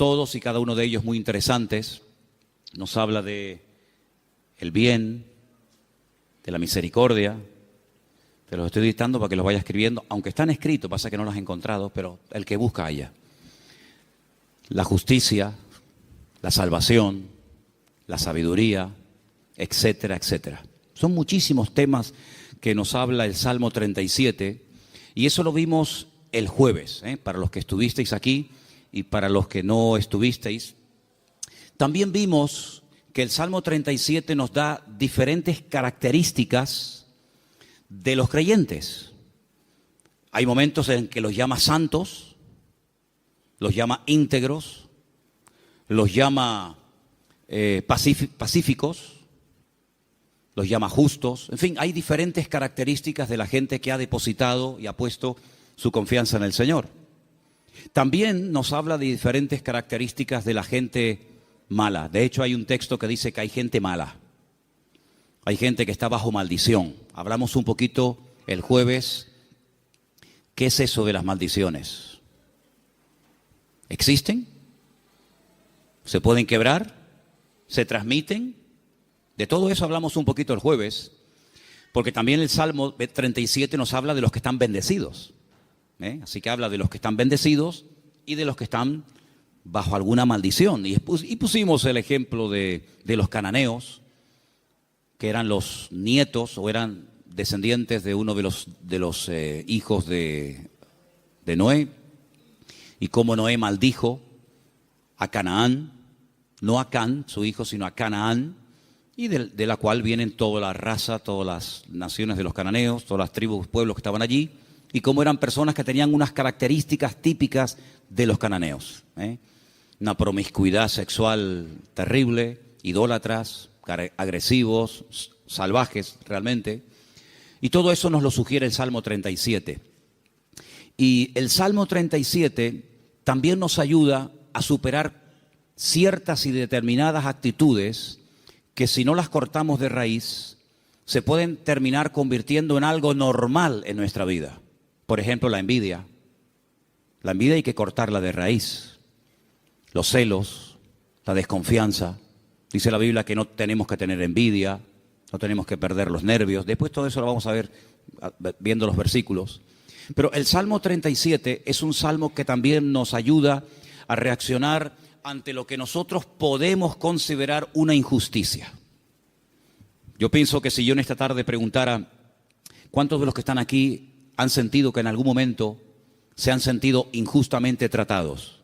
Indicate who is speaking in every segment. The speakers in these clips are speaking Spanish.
Speaker 1: todos y cada uno de ellos muy interesantes. Nos habla de el bien, de la misericordia. Te los estoy dictando para que los vaya escribiendo, aunque están escritos, pasa que no los he encontrado, pero el que busca haya. La justicia, la salvación, la sabiduría, etcétera, etcétera. Son muchísimos temas que nos habla el Salmo 37, y eso lo vimos el jueves, para los que estuvisteis aquí y para los que no estuvisteis. También vimos que el Salmo 37 nos da diferentes características de los creyentes. Hay momentos en que los llama santos, los llama íntegros, los llama pacíficos, los llama justos. En fin, hay diferentes características de la gente que ha depositado y ha puesto su confianza en el Señor. También nos habla de diferentes características de la gente mala. De hecho, hay un texto que dice que hay gente mala. Hay gente que está bajo maldición. Hablamos un poquito el jueves. ¿Qué es eso de las maldiciones? ¿Existen? ¿Se pueden quebrar? ¿Se transmiten? De todo eso hablamos un poquito el jueves, porque también el Salmo 37 nos habla de los que están bendecidos. Así que habla de los que están bendecidos y de los que están bajo alguna maldición. Y pusimos el ejemplo de los cananeos, que eran los nietos o eran descendientes de uno de los hijos de Noé, y cómo Noé maldijo a Canaán, no a Can, su hijo, sino a Canaán, y de la cual vienen toda la raza, todas las naciones de los cananeos, todas las tribus, pueblos que estaban allí, y cómo eran personas que tenían unas características típicas de los cananeos. Una promiscuidad sexual terrible, idólatras, agresivos, salvajes realmente. Y todo eso nos lo sugiere el Salmo 37. Y el Salmo 37 también nos ayuda a superar ciertas y determinadas actitudes que, si no las cortamos de raíz, se pueden terminar convirtiendo en algo normal en nuestra vida. Por ejemplo, la envidia. La envidia hay que cortarla de raíz. Los celos, la desconfianza. Dice la Biblia que no tenemos que tener envidia, no tenemos que perder los nervios. Después todo eso lo vamos a ver viendo los versículos. Pero el Salmo 37 es un salmo que también nos ayuda a reaccionar ante lo que nosotros podemos considerar una injusticia. Yo pienso que si yo en esta tarde preguntara cuántos de los que están aquí han sentido que en algún momento se han sentido injustamente tratados,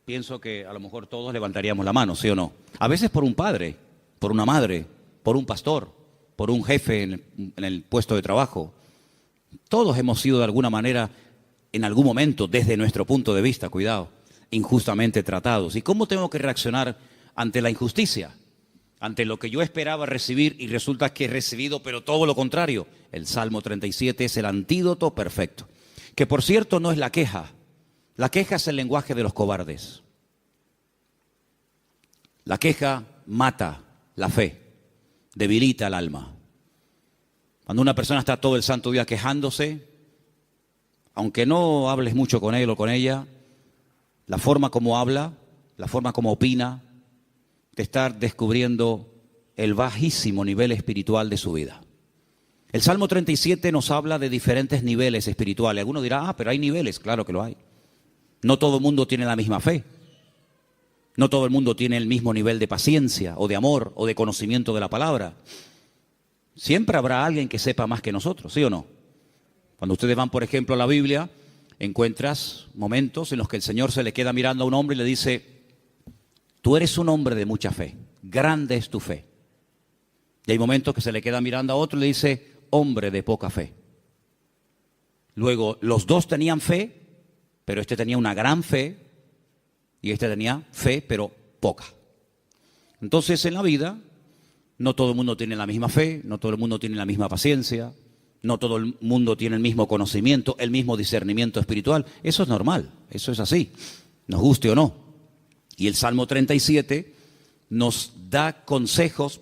Speaker 1: pienso que a lo mejor todos levantaríamos la mano, ¿sí o no? A veces por un padre, por una madre, por un pastor, por un jefe en el puesto de trabajo. Todos hemos sido de alguna manera, en algún momento, desde nuestro punto de vista, cuidado, injustamente tratados. ¿Y cómo tengo que reaccionar ante la injusticia? Ante lo que yo esperaba recibir y resulta que he recibido, pero todo lo contrario. El Salmo 37 es el antídoto perfecto. Que por cierto no es la queja. La queja es el lenguaje de los cobardes. La queja mata la fe, debilita el alma. Cuando una persona está todo el santo día quejándose, aunque no hables mucho con él o con ella, la forma como habla, la forma como opina, te está descubriendo el bajísimo nivel espiritual de su vida. El Salmo 37 nos habla de diferentes niveles espirituales. Alguno dirá, pero hay niveles. Claro que lo hay. No todo el mundo tiene la misma fe. No todo el mundo tiene el mismo nivel de paciencia o de amor o de conocimiento de la palabra. Siempre habrá alguien que sepa más que nosotros, ¿sí o no? Cuando ustedes van, por ejemplo, a la Biblia, encuentras momentos en los que el Señor se le queda mirando a un hombre y le dice: tú eres un hombre de mucha fe, grande es tu fe. Y hay momentos que se le queda mirando a otro y le dice: hombre de poca fe. Luego, los dos tenían fe, pero este tenía una gran fe y este tenía fe, pero poca. Entonces, en la vida, no todo el mundo tiene la misma fe, no todo el mundo tiene la misma paciencia, no todo el mundo tiene el mismo conocimiento, el mismo discernimiento espiritual. Eso es normal, eso es así, nos guste o no. Y el Salmo 37 nos da consejos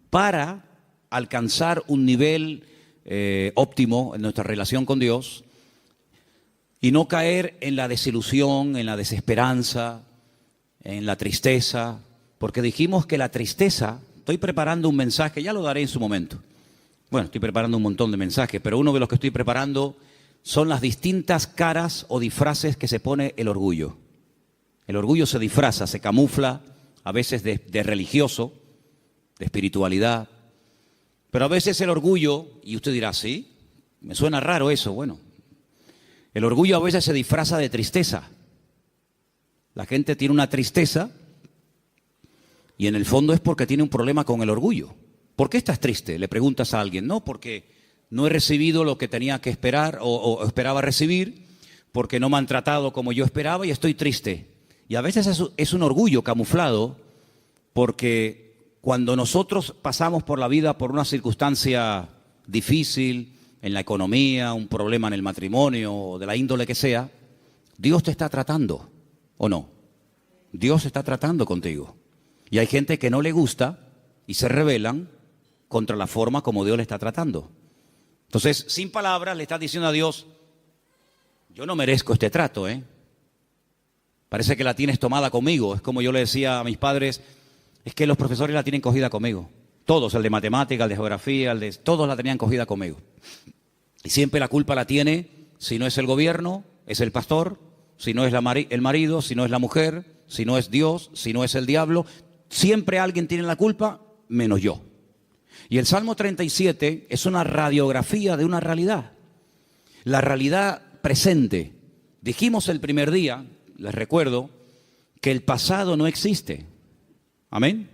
Speaker 1: para alcanzar un nivel óptimo en nuestra relación con Dios, Y no caer en la desilusión, en la desesperanza, en la tristeza, porque dijimos que la tristeza, estoy preparando un mensaje, ya lo daré en su momento. Bueno, estoy preparando un montón de mensajes, pero uno de los que estoy preparando son las distintas caras o disfraces que se pone el orgullo. El orgullo se disfraza, se camufla, a veces de religioso, de espiritualidad, pero a veces el orgullo, y usted dirá, ¿sí? Me suena raro eso. Bueno, el orgullo a veces se disfraza de tristeza. La gente tiene una tristeza y en el fondo es porque tiene un problema con el orgullo. ¿Por qué estás triste? Le preguntas a alguien. No, porque no he recibido lo que tenía que esperar o esperaba recibir, porque no me han tratado como yo esperaba y estoy triste. Y a veces es un orgullo camuflado, porque cuando nosotros pasamos por la vida por una circunstancia difícil, en la economía, un problema en el matrimonio, o de la índole que sea, Dios te está tratando, ¿o no? Dios está tratando contigo. Y hay gente que no le gusta y se rebelan contra la forma como Dios le está tratando. Entonces, sin palabras, le estás diciendo a Dios, yo no merezco este trato, ¿eh? Parece que la tienes tomada conmigo. Es como yo le decía a mis padres, es que los profesores la tienen cogida conmigo. Todos, el de matemática, el de geografía, todos la tenían cogida conmigo. Y siempre la culpa la tiene, si no es el gobierno, es el pastor, si no es el marido, si no es la mujer, si no es Dios, si no es el diablo. Siempre alguien tiene la culpa, menos yo. Y el Salmo 37 es una radiografía de una realidad. La realidad presente. Dijimos el primer día, les recuerdo, que el pasado no existe. Amén.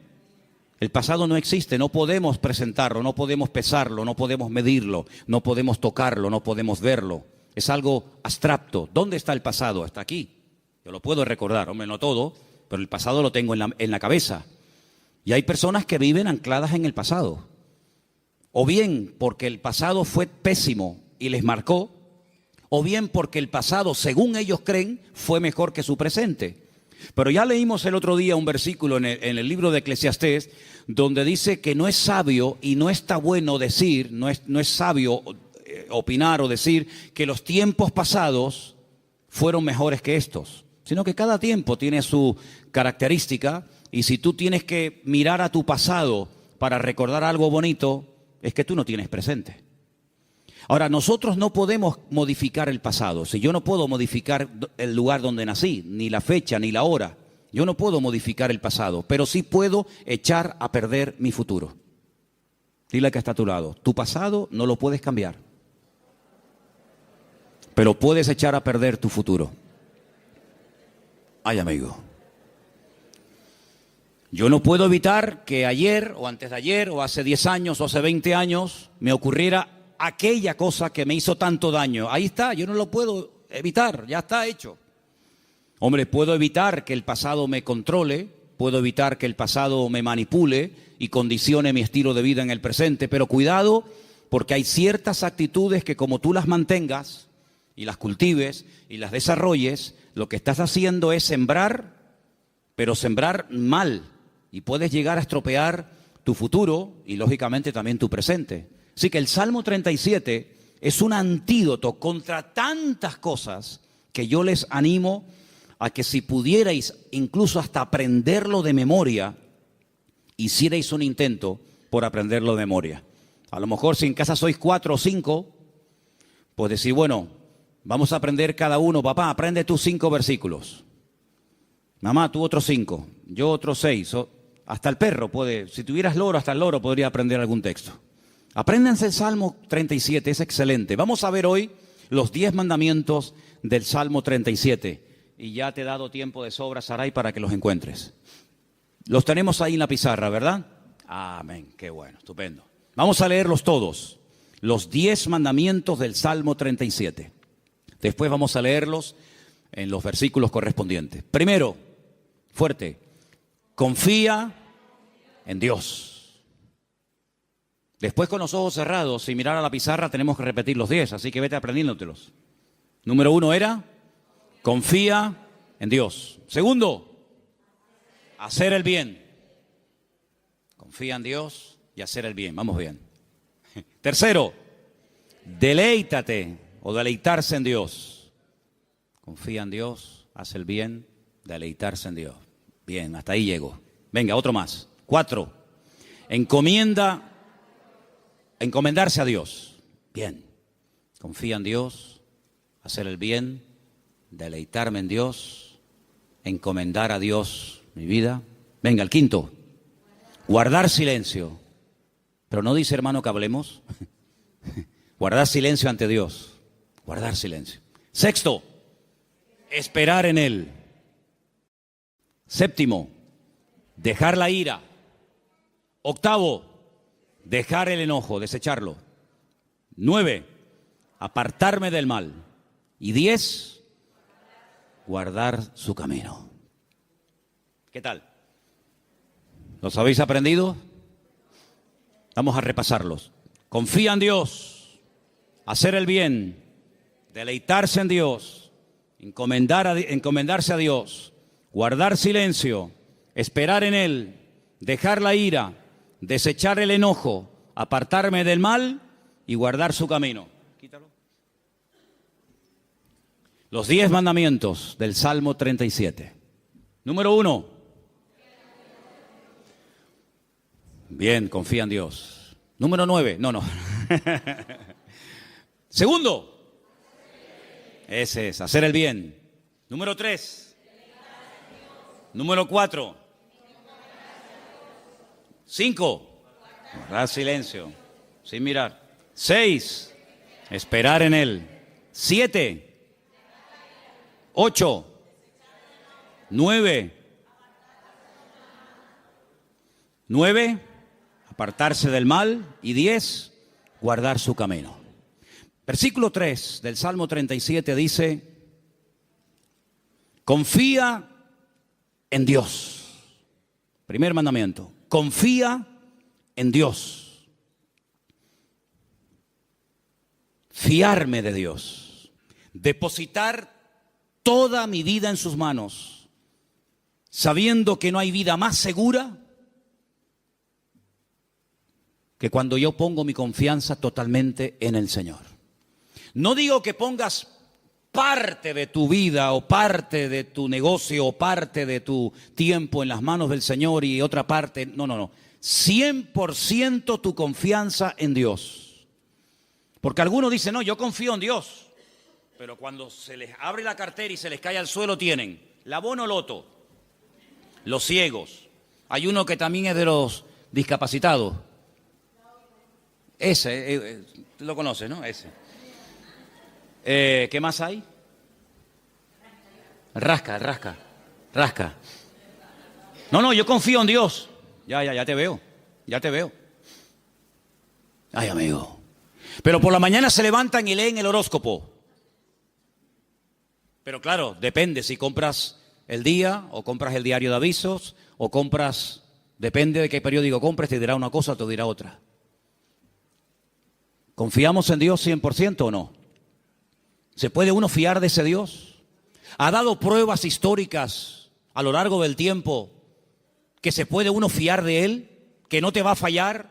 Speaker 1: El pasado no existe, no podemos presentarlo, no podemos pesarlo, no podemos medirlo, no podemos tocarlo, no podemos verlo. Es algo abstracto. ¿Dónde está el pasado? Está aquí. Yo lo puedo recordar, hombre, no todo, pero el pasado lo tengo en la cabeza. Y hay personas que viven ancladas en el pasado. O bien porque el pasado fue pésimo y les marcó, o bien porque el pasado, según ellos creen, fue mejor que su presente. Pero ya leímos el otro día un versículo en el libro de Eclesiastés, donde dice que no es sabio y no está bueno decir, no es sabio opinar o decir que los tiempos pasados fueron mejores que estos, sino que cada tiempo tiene su característica, y si tú tienes que mirar a tu pasado para recordar algo bonito, es que tú no tienes presente. Ahora, nosotros no podemos modificar el pasado. Si yo no puedo modificar el lugar donde nací, ni la fecha, ni la hora, yo no puedo modificar el pasado, pero sí puedo echar a perder mi futuro. Dile que está a tu lado, tu pasado no lo puedes cambiar, pero puedes echar a perder tu futuro. Ay, amigo. Yo no puedo evitar que ayer, o antes de ayer, o hace 10 años, o hace 20 años, me ocurriera aquella cosa que me hizo tanto daño. Ahí está, yo no lo puedo evitar, ya está hecho. Hombre, puedo evitar que el pasado me controle, puedo evitar que el pasado me manipule y condicione mi estilo de vida en el presente, pero cuidado, porque hay ciertas actitudes que como tú las mantengas y las cultives y las desarrolles, lo que estás haciendo es sembrar, pero sembrar mal, y puedes llegar a estropear tu futuro y lógicamente también tu presente. Así que el Salmo 37 es un antídoto contra tantas cosas que yo les animo a que si pudierais incluso hasta aprenderlo de memoria, hicierais un intento por aprenderlo de memoria. A lo mejor si en casa sois 4 o 5, pues decir, bueno, vamos a aprender cada uno. Papá, aprende tus 5 versículos. Mamá, tú otros 5, yo otros 6. Hasta el perro puede, si tuvieras loro, hasta el loro podría aprender algún texto. Apréndanse el Salmo 37, es excelente. Vamos a ver hoy los 10 mandamientos del Salmo 37. Y ya te he dado tiempo de sobra, Saray, para que los encuentres. Los tenemos ahí en la pizarra, ¿verdad? Amén, qué bueno, estupendo. Vamos a leerlos todos, los 10 mandamientos del Salmo 37. Después vamos a leerlos en los versículos correspondientes. Primero, fuerte, confía en Dios. Después, con los ojos cerrados, sin mirar a la pizarra, tenemos que repetir los 10, así que vete aprendiéndotelos. Número 1 era, confía en Dios. Segundo, hacer el bien. Confía en Dios y hacer el bien. Vamos bien. Tercero, deleítate o deleitarse en Dios. Confía en Dios, hace el bien, deleitarse en Dios. Bien, hasta ahí llego. Venga, otro más. 4. Encomendarse a Dios. Bien. Confía en Dios, hacer el bien, deleitarme en Dios, encomendar a Dios mi vida. Venga, el 5. Guardar silencio. Pero no dice, hermano, que hablemos. Guardar silencio ante Dios. Guardar silencio. 6. Esperar en Él. 7. Dejar la ira. 8. Dejar el enojo, desecharlo. 9. Apartarme del mal. Y 10. Guardar su camino. ¿Qué tal? ¿Los habéis aprendido? Vamos a repasarlos. Confía en Dios, hacer el bien, deleitarse en Dios, encomendarse a Dios, guardar silencio, esperar en Él, dejar la ira, desechar el enojo, apartarme del mal y guardar su camino. Quítalo. Los 10 mandamientos del Salmo 37. Número 1. Bien, confía en Dios. Número 9. No. Segundo. Ese es, hacer el bien. Número 3. Número 4. 5. Guardar silencio, sin mirar. 6. Esperar en Él. 7. 8. 9. Apartarse del mal. Y 10. Guardar su camino. Versículo 3 del Salmo 37 dice: confía en Dios. Primer mandamiento. Confía en Dios. Fiarme de Dios. Depositar toda mi vida en sus manos, sabiendo que no hay vida más segura que cuando yo pongo mi confianza totalmente en el Señor. No digo que pongas parte de tu vida o parte de tu negocio o parte de tu tiempo en las manos del Señor y otra parte, no. 100% tu confianza en Dios. Porque algunos dicen, no, yo confío en Dios. Pero cuando se les abre la cartera y se les cae al suelo tienen la bonoloto, los ciegos. Hay uno que también es de los discapacitados. Ese, tú lo conoces, ¿no? Ese. ¿Qué más hay? Rasca. No, yo confío en Dios. Ya te veo. Ay, amigo. Pero por la mañana se levantan y leen el horóscopo. Pero claro, depende si compras el día o compras el diario de avisos o compras, depende de qué periódico compres, te dirá una cosa o te dirá otra. ¿Confiamos en Dios 100% o no? ¿Se puede uno fiar de ese Dios? ¿Ha dado pruebas históricas a lo largo del tiempo que se puede uno fiar de Él? ¿Que no te va a fallar?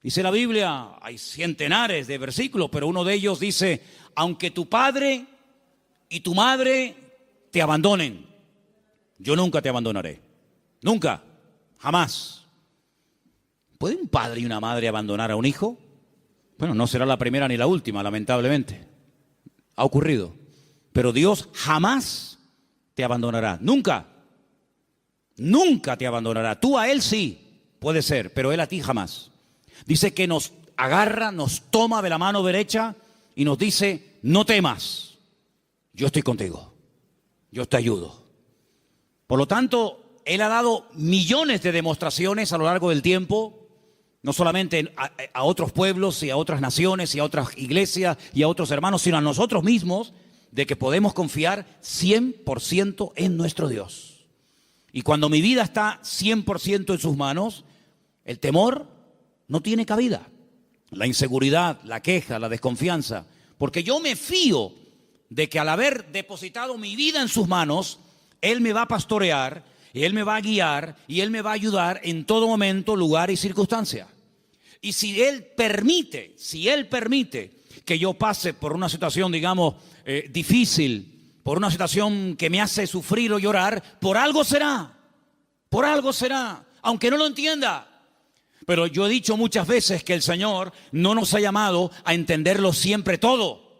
Speaker 1: Dice la Biblia, hay centenares de versículos, pero uno de ellos dice, aunque tu padre y tu madre te abandonen, yo nunca te abandonaré. Nunca, jamás. ¿Puede un padre y una madre abandonar a un hijo? Bueno, no será la primera ni la última, lamentablemente. Ha ocurrido. Pero Dios jamás te abandonará. Nunca. Nunca te abandonará. Tú a Él sí, puede ser, pero Él a ti jamás. Dice que nos agarra, nos toma de la mano derecha y nos dice, no temas, yo estoy contigo, yo te ayudo. Por lo tanto, Él ha dado millones de demostraciones a lo largo del tiempo, no solamente a otros pueblos y a otras naciones y a otras iglesias y a otros hermanos, sino a nosotros mismos, de que podemos confiar 100% en nuestro Dios. Y cuando mi vida está 100% en sus manos, el temor no tiene cabida. La inseguridad, la queja, la desconfianza. Porque yo me fío de que al haber depositado mi vida en sus manos, Él me va a pastorear, Él me va a guiar y Él me va a ayudar en todo momento, lugar y circunstancia. Y si Él permite que yo pase por una situación, digamos, difícil, por una situación que me hace sufrir o llorar, por algo será, aunque no lo entienda. Pero yo he dicho muchas veces que el Señor no nos ha llamado a entenderlo siempre todo,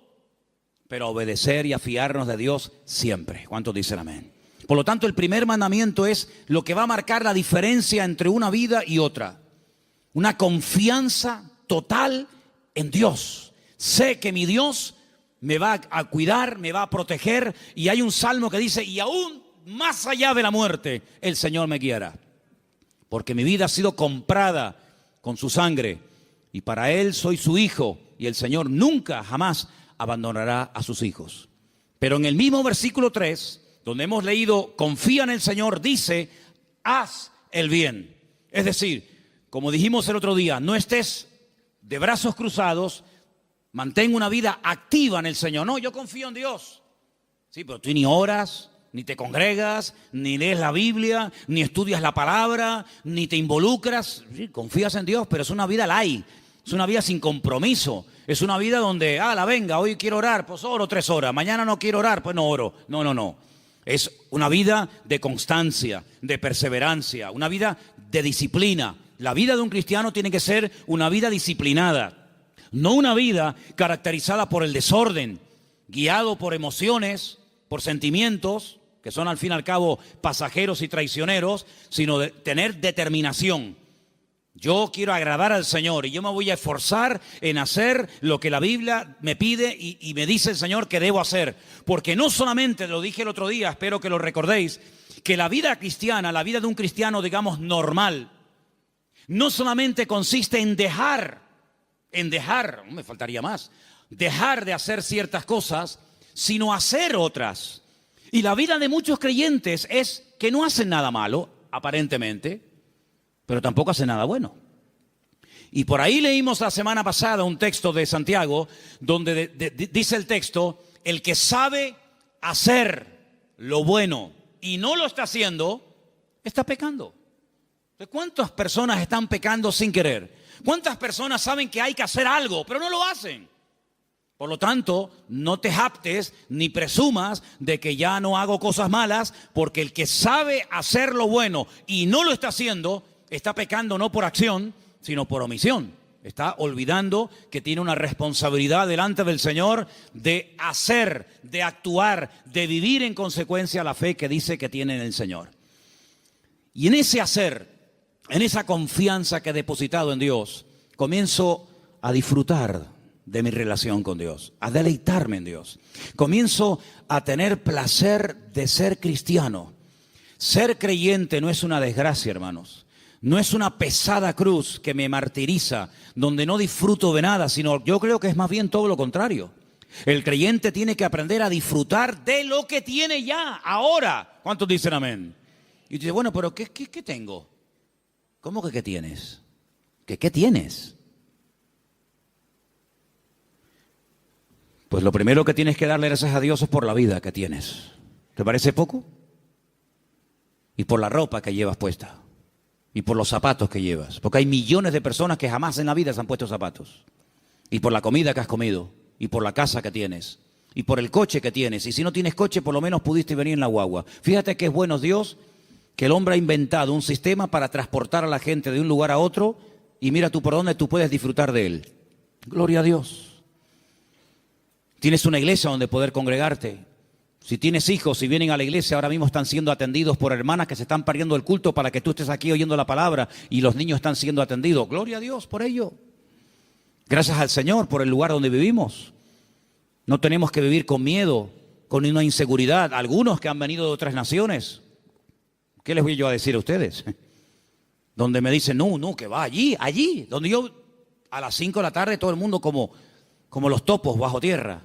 Speaker 1: pero a obedecer y a fiarnos de Dios siempre. ¿Cuántos dicen amén? Por lo tanto, el primer mandamiento es lo que va a marcar la diferencia entre una vida y otra. Una confianza total en Dios. Sé que mi Dios me va a cuidar, me va a proteger. Y hay un salmo que dice, y aún más allá de la muerte, el Señor me guiará. Porque mi vida ha sido comprada con su sangre. Y para Él soy su hijo. Y el Señor nunca, jamás abandonará a sus hijos. Pero en el mismo versículo 3, donde hemos leído, confía en el Señor, dice, haz el bien. Es decir, como dijimos el otro día, no estés de brazos cruzados, mantén una vida activa en el Señor. No, yo confío en Dios. Sí, pero tú ni oras, ni te congregas, ni lees la Biblia, ni estudias la palabra, ni te involucras. Sí, confías en Dios, pero es una vida light, es una vida sin compromiso. Es una vida donde, venga, hoy quiero orar, pues oro 3 horas. Mañana no quiero orar, pues no oro. No. Es una vida de constancia, de perseverancia, una vida de disciplina. La vida de un cristiano tiene que ser una vida disciplinada, no una vida caracterizada por el desorden, guiado por emociones, por sentimientos, que son al fin y al cabo pasajeros y traicioneros, sino de tener determinación. Yo quiero agradar al Señor y yo me voy a esforzar en hacer lo que la Biblia me pide y me dice el Señor que debo hacer. Porque no solamente, lo dije el otro día, espero que lo recordéis, que la vida cristiana, la vida de un cristiano, digamos, normal, no solamente consiste en dejar, me faltaría más, dejar de hacer ciertas cosas, sino hacer otras. Y la vida de muchos creyentes es que no hacen nada malo, aparentemente, pero tampoco hacen nada bueno. Y por ahí leímos la semana pasada un texto de Santiago, donde dice el texto, el que sabe hacer lo bueno y no lo está haciendo, está pecando. ¿Cuántas personas están pecando sin querer? ¿Cuántas personas saben que hay que hacer algo, pero no lo hacen? Por lo tanto, no te jactes ni presumas de que ya no hago cosas malas, porque el que sabe hacer lo bueno y no lo está haciendo, está pecando no por acción, sino por omisión. Está olvidando que tiene una responsabilidad delante del Señor de hacer, de actuar, de vivir en consecuencia la fe que dice que tiene en el Señor. Y en ese hacer, en esa confianza que he depositado en Dios, comienzo a disfrutar de mi relación con Dios, a deleitarme en Dios. Comienzo a tener placer de ser cristiano. Ser creyente no es una desgracia, hermanos. No es una pesada cruz que me martiriza, donde no disfruto de nada, sino yo creo que es más bien todo lo contrario. El creyente tiene que aprender a disfrutar de lo que tiene ya, ahora. ¿Cuántos dicen amén? Y dice, bueno, pero ¿qué tengo? ¿Cómo que qué tienes? ¿Qué tienes? Pues lo primero que tienes que darle gracias a Dios es por la vida que tienes. ¿Te parece poco? Y por la ropa que llevas puesta. Y por los zapatos que llevas. Porque hay millones de personas que jamás en la vida se han puesto zapatos. Y por la comida que has comido. Y por la casa que tienes. Y por el coche que tienes. Y si no tienes coche, por lo menos pudiste venir en la guagua. Fíjate que es bueno Dios que el hombre ha inventado un sistema para transportar a la gente de un lugar a otro. Y mira tú por dónde tú puedes disfrutar de él. Gloria a Dios. Tienes una iglesia donde poder congregarte. Si tienes hijos, si vienen a la iglesia, ahora mismo están siendo atendidos por hermanas que se están perdiendo el culto para que tú estés aquí oyendo la palabra y los niños están siendo atendidos. Gloria a Dios por ello. Gracias al Señor por el lugar donde vivimos. No tenemos que vivir con miedo, con una inseguridad. Algunos que han venido de otras naciones, ¿qué les voy yo a decir a ustedes? Donde me dicen, no, que va allí, donde yo a las 5 de la tarde todo el mundo como los topos bajo tierra.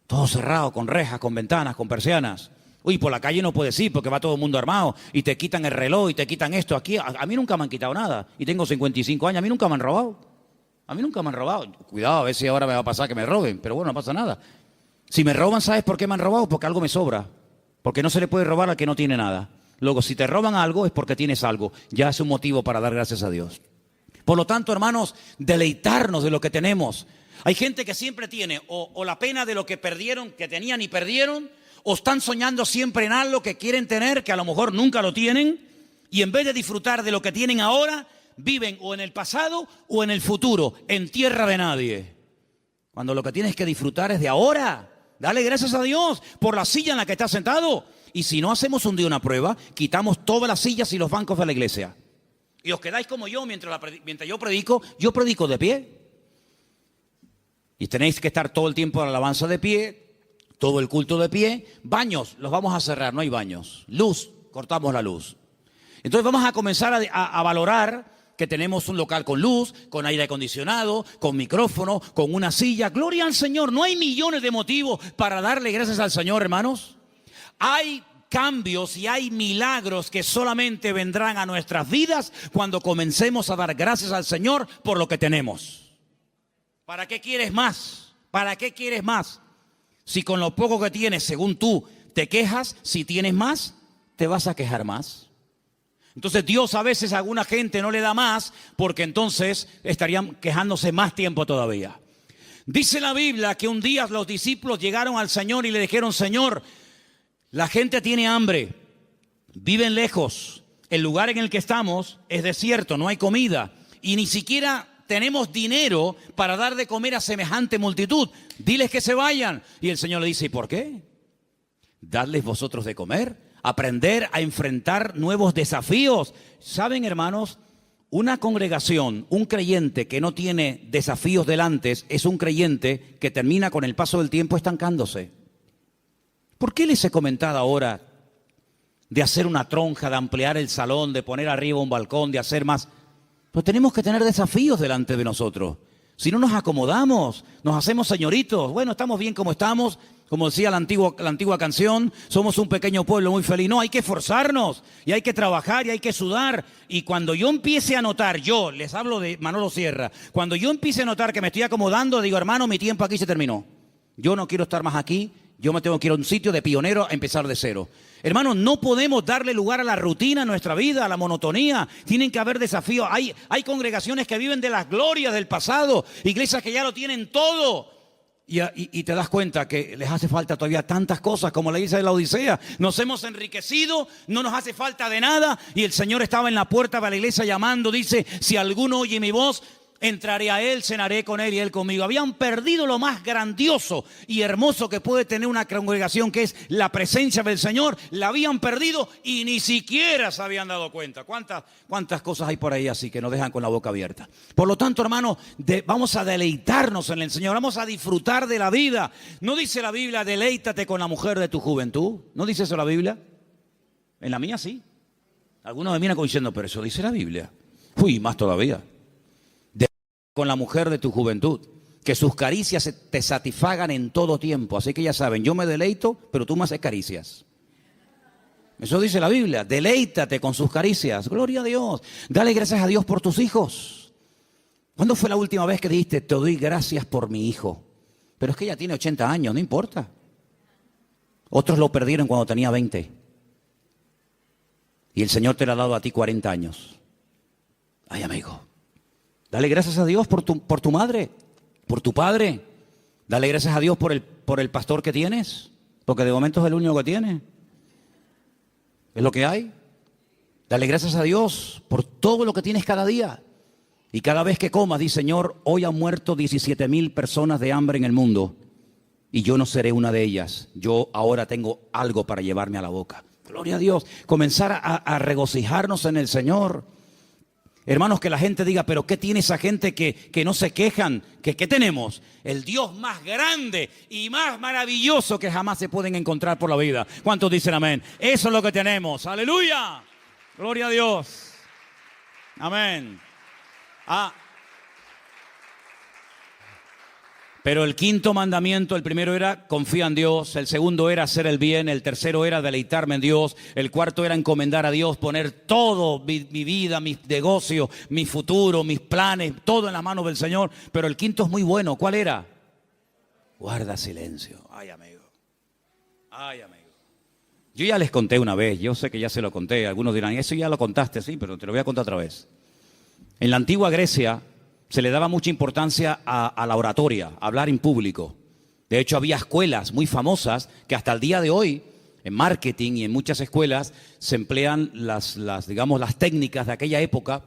Speaker 1: Todo cerrado, con rejas, con ventanas, con persianas. Uy, por la calle no puedes ir porque va todo el mundo armado y te quitan el reloj y te quitan esto. Aquí a mí nunca me han quitado nada y tengo 55 años, a mí nunca me han robado. Cuidado, a ver si ahora me va a pasar que me roben, pero bueno, no pasa nada. Si me roban, ¿sabes por qué me han robado? Porque algo me sobra. Porque no se le puede robar al que no tiene nada. Luego, si te roban algo es porque tienes algo. Ya es un motivo para dar gracias a Dios. Por lo tanto, hermanos, deleitarnos de lo que tenemos. Hay gente que siempre tiene o la pena de lo que perdieron, que tenían y perdieron, o están soñando siempre en algo que quieren tener, que a lo mejor nunca lo tienen, y en vez de disfrutar de lo que tienen ahora, viven o en el pasado o en el futuro, en tierra de nadie. Cuando lo que tienes que disfrutar es de ahora. Dale gracias a Dios por la silla en la que estás sentado. Y si no hacemos un día una prueba, quitamos todas las sillas y los bancos de la iglesia. Y os quedáis como yo mientras yo predico de pie. Y tenéis que estar todo el tiempo en la alabanza de pie, todo el culto de pie. Baños, los vamos a cerrar, no hay baños. Luz, cortamos la luz. Entonces vamos a comenzar a valorar que tenemos un local con luz, con aire acondicionado, con micrófono, con una silla. Gloria al Señor. No hay millones de motivos para darle gracias al Señor, hermanos. Hay cambios y hay milagros que solamente vendrán a nuestras vidas cuando comencemos a dar gracias al Señor por lo que tenemos. ¿Para qué quieres más? ¿Para qué quieres más? Si con lo poco que tienes, según tú, te quejas, si tienes más, te vas a quejar más. Entonces Dios a veces a alguna gente no le da más porque entonces estarían quejándose más tiempo todavía. Dice la Biblia que un día los discípulos llegaron al Señor y le dijeron: Señor, la gente tiene hambre, viven lejos, el lugar en el que estamos es desierto, no hay comida y ni siquiera tenemos dinero para dar de comer a semejante multitud. Diles que se vayan. Y el Señor le dice: ¿y por qué? Dadles vosotros de comer, aprender a enfrentar nuevos desafíos. ¿Saben, hermanos? Una congregación, un creyente que no tiene desafíos delante es un creyente que termina con el paso del tiempo estancándose. ¿Por qué les he comentado ahora de hacer una tronja, de ampliar el salón, de poner arriba un balcón, de hacer más? Pues tenemos que tener desafíos delante de nosotros. Si no nos acomodamos, nos hacemos señoritos. Bueno, estamos bien como estamos, como decía la antigua canción, somos un pequeño pueblo muy feliz. No, hay que esforzarnos y hay que trabajar y hay que sudar. Y cuando yo empiece a notar, yo les hablo de Manolo Sierra, cuando yo empiece a notar que me estoy acomodando, digo: hermano, mi tiempo aquí se terminó. Yo no quiero estar más aquí. Yo me tengo que ir a un sitio de pionero a empezar de cero. Hermanos, no podemos darle lugar a la rutina en nuestra vida, a la monotonía. Tienen que haber desafíos. Hay congregaciones que viven de las glorias del pasado, iglesias que ya lo tienen todo. Y te das cuenta que les hace falta todavía tantas cosas como la iglesia de la Odisea. Nos hemos enriquecido, no nos hace falta de nada. Y el Señor estaba en la puerta de la iglesia llamando. Dice: si alguno oye mi voz, entraré a él, cenaré con él y él conmigo. Habían perdido lo más grandioso y hermoso que puede tener una congregación, que es la presencia del Señor. La habían perdido y ni siquiera se habían dado cuenta. ¿Cuántas cosas hay por ahí así que nos dejan con la boca abierta? Por lo tanto, hermano, vamos a deleitarnos en el Señor. Vamos a disfrutar de la vida. ¿No dice la Biblia: deleítate con la mujer de tu juventud? ¿No dice eso la Biblia? En la mía sí. Algunos me miran como diciendo: pero eso dice la Biblia. Uy, más todavía. Con la mujer de tu juventud, que sus caricias te satisfagan en todo tiempo. Así que ya saben, yo me deleito, pero tú me haces caricias. Eso dice la Biblia: deleítate con sus caricias. Gloria a Dios. Dale gracias a Dios por tus hijos. ¿Cuándo fue la última vez que dijiste: te doy gracias por mi hijo? Pero es que ella tiene 80 años, no importa. Otros lo perdieron cuando tenía 20. Y el Señor te lo ha dado a ti 40 años. Ay, amigo. Dale gracias a Dios por tu madre, por tu padre. Dale gracias a Dios por el pastor que tienes, porque de momento es el único que tiene. Es lo que hay. Dale gracias a Dios por todo lo que tienes cada día. Y cada vez que comas, di: Señor, hoy han muerto 17,000 personas de hambre en el mundo y yo no seré una de ellas. Yo ahora tengo algo para llevarme a la boca. Gloria a Dios. Comenzar a regocijarnos en el Señor. Hermanos, que la gente diga: pero ¿qué tiene esa gente que no se quejan? ¿Qué tenemos? El Dios más grande y más maravilloso que jamás se pueden encontrar por la vida. ¿Cuántos dicen amén? Eso es lo que tenemos. ¡Aleluya! Gloria a Dios. Amén. Pero el quinto mandamiento, el primero era: confía en Dios. El segundo era hacer el bien. El tercero era deleitarme en Dios. El cuarto era encomendar a Dios, poner todo, mi vida, mis negocios, mi futuro, mis planes, todo en las manos del Señor. Pero el quinto es muy bueno. ¿Cuál era? Guarda silencio. Ay, amigo. Ay, amigo. Yo ya les conté una vez. Yo sé que ya se lo conté. Algunos dirán: eso ya lo contaste, sí, pero te lo voy a contar otra vez. En la antigua Grecia se le daba mucha importancia a la oratoria, a hablar en público. De hecho, había escuelas muy famosas que hasta el día de hoy, en marketing y en muchas escuelas, se emplean las técnicas de aquella época,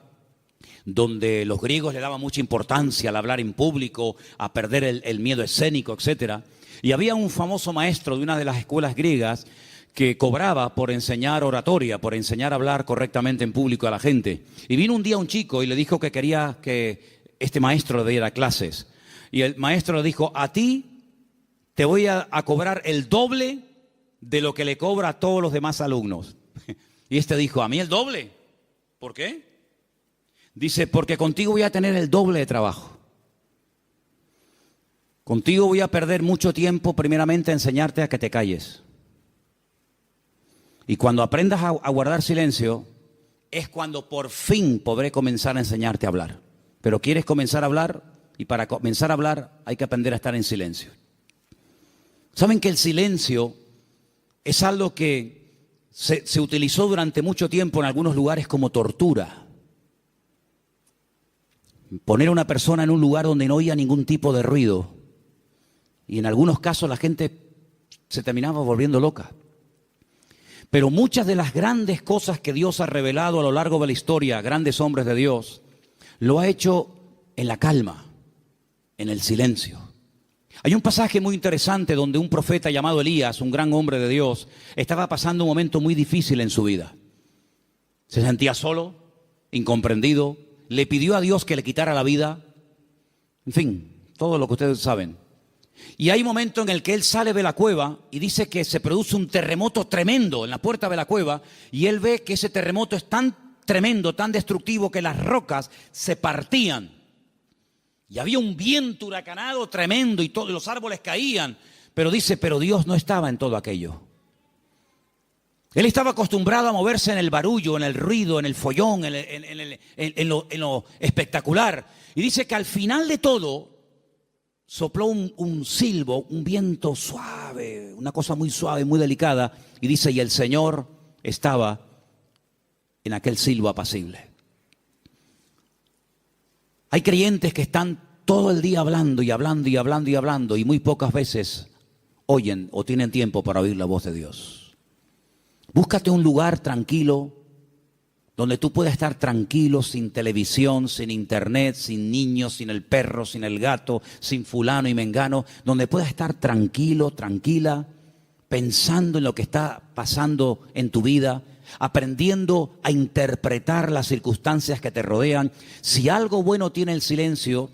Speaker 1: donde los griegos le daban mucha importancia al hablar en público, a perder el miedo escénico, etc. Y había un famoso maestro de una de las escuelas griegas que cobraba por enseñar oratoria, por enseñar a hablar correctamente en público a la gente. Y vino un día un chico y le dijo que quería que este maestro le diera clases. Y el maestro le dijo: a ti te voy a cobrar el doble de lo que le cobra a todos los demás alumnos. Y este dijo: ¿a mí el doble? ¿Por qué? Dice: porque contigo voy a tener el doble de trabajo. Contigo voy a perder mucho tiempo, primeramente, a enseñarte a que te calles. Y cuando aprendas a guardar silencio, es cuando por fin podré comenzar a enseñarte a hablar. Pero quieres comenzar a hablar, y para comenzar a hablar hay que aprender a estar en silencio. ¿Saben que el silencio es algo que se utilizó durante mucho tiempo en algunos lugares como tortura? Poner a una persona en un lugar donde no oía ningún tipo de ruido. Y en algunos casos la gente se terminaba volviendo loca. Pero muchas de las grandes cosas que Dios ha revelado a lo largo de la historia, grandes hombres de Dios, lo ha hecho en la calma, en el silencio. Hay un pasaje muy interesante donde un profeta llamado Elías, un gran hombre de Dios, estaba pasando un momento muy difícil en su vida. Se sentía solo, incomprendido, le pidió a Dios que le quitara la vida. En fin, todo lo que ustedes saben. Y hay un momento en el que él sale de la cueva y dice que se produce un terremoto tremendo en la puerta de la cueva, y él ve que ese terremoto es tan tremendo, tan destructivo, que las rocas se partían. Y había un viento huracanado tremendo y todos los árboles caían. Pero dice: pero Dios no estaba en todo aquello. Él estaba acostumbrado a moverse en el barullo, en el ruido, en el follón, en lo espectacular. Y dice que al final de todo sopló un silbo, un viento suave, una cosa muy suave, muy delicada. Y dice: y el Señor estaba en aquel silbo apacible. Hay creyentes que están todo el día hablando y hablando y hablando y hablando, y muy pocas veces oyen o tienen tiempo para oír la voz de Dios. Búscate un lugar tranquilo, donde tú puedas estar tranquilo, sin televisión, sin internet, sin niños, sin el perro, sin el gato, sin fulano y mengano, donde puedas estar tranquilo, tranquila, pensando en lo que está pasando en tu vida, aprendiendo a interpretar las circunstancias que te rodean. Si algo bueno tiene el silencio,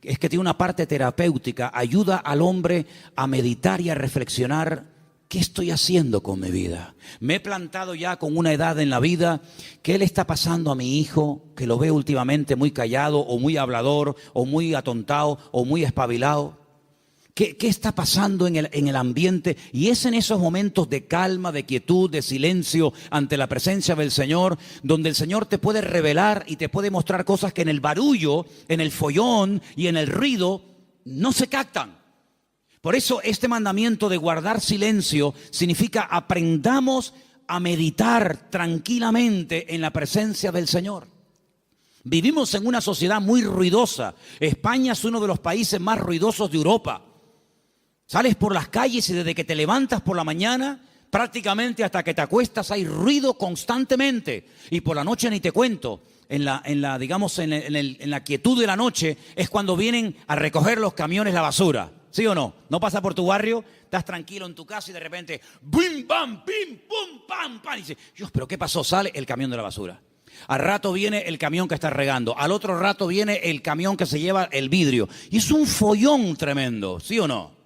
Speaker 1: es que tiene una parte terapéutica, ayuda al hombre a meditar y a reflexionar: ¿qué estoy haciendo con mi vida? Me he plantado ya con una edad en la vida. ¿Qué le está pasando a mi hijo, que lo veo últimamente muy callado, o muy hablador, o muy atontado, o muy espabilado? ¿Qué está pasando en el ambiente? Y es en esos momentos de calma, de quietud, de silencio ante la presencia del Señor, donde el Señor te puede revelar y te puede mostrar cosas que en el barullo, en el follón y en el ruido no se captan. Por eso este mandamiento de guardar silencio significa: aprendamos a meditar tranquilamente en la presencia del Señor. Vivimos en una sociedad muy ruidosa. España es uno de los países más ruidosos de Europa. Sales por las calles y desde que te levantas por la mañana, prácticamente hasta que te acuestas, hay ruido constantemente. Y por la noche ni te cuento. En la quietud de la noche es cuando vienen a recoger los camiones la basura. ¿Sí o no? No pasa por tu barrio, estás tranquilo en tu casa y de repente ¡bim, bam, pim, pum, pam, pam! Y dices: Dios, ¿pero qué pasó? Sale el camión de la basura. Al rato viene el camión que está regando. Al otro rato viene el camión que se lleva el vidrio. Y es un follón tremendo, ¿sí o no?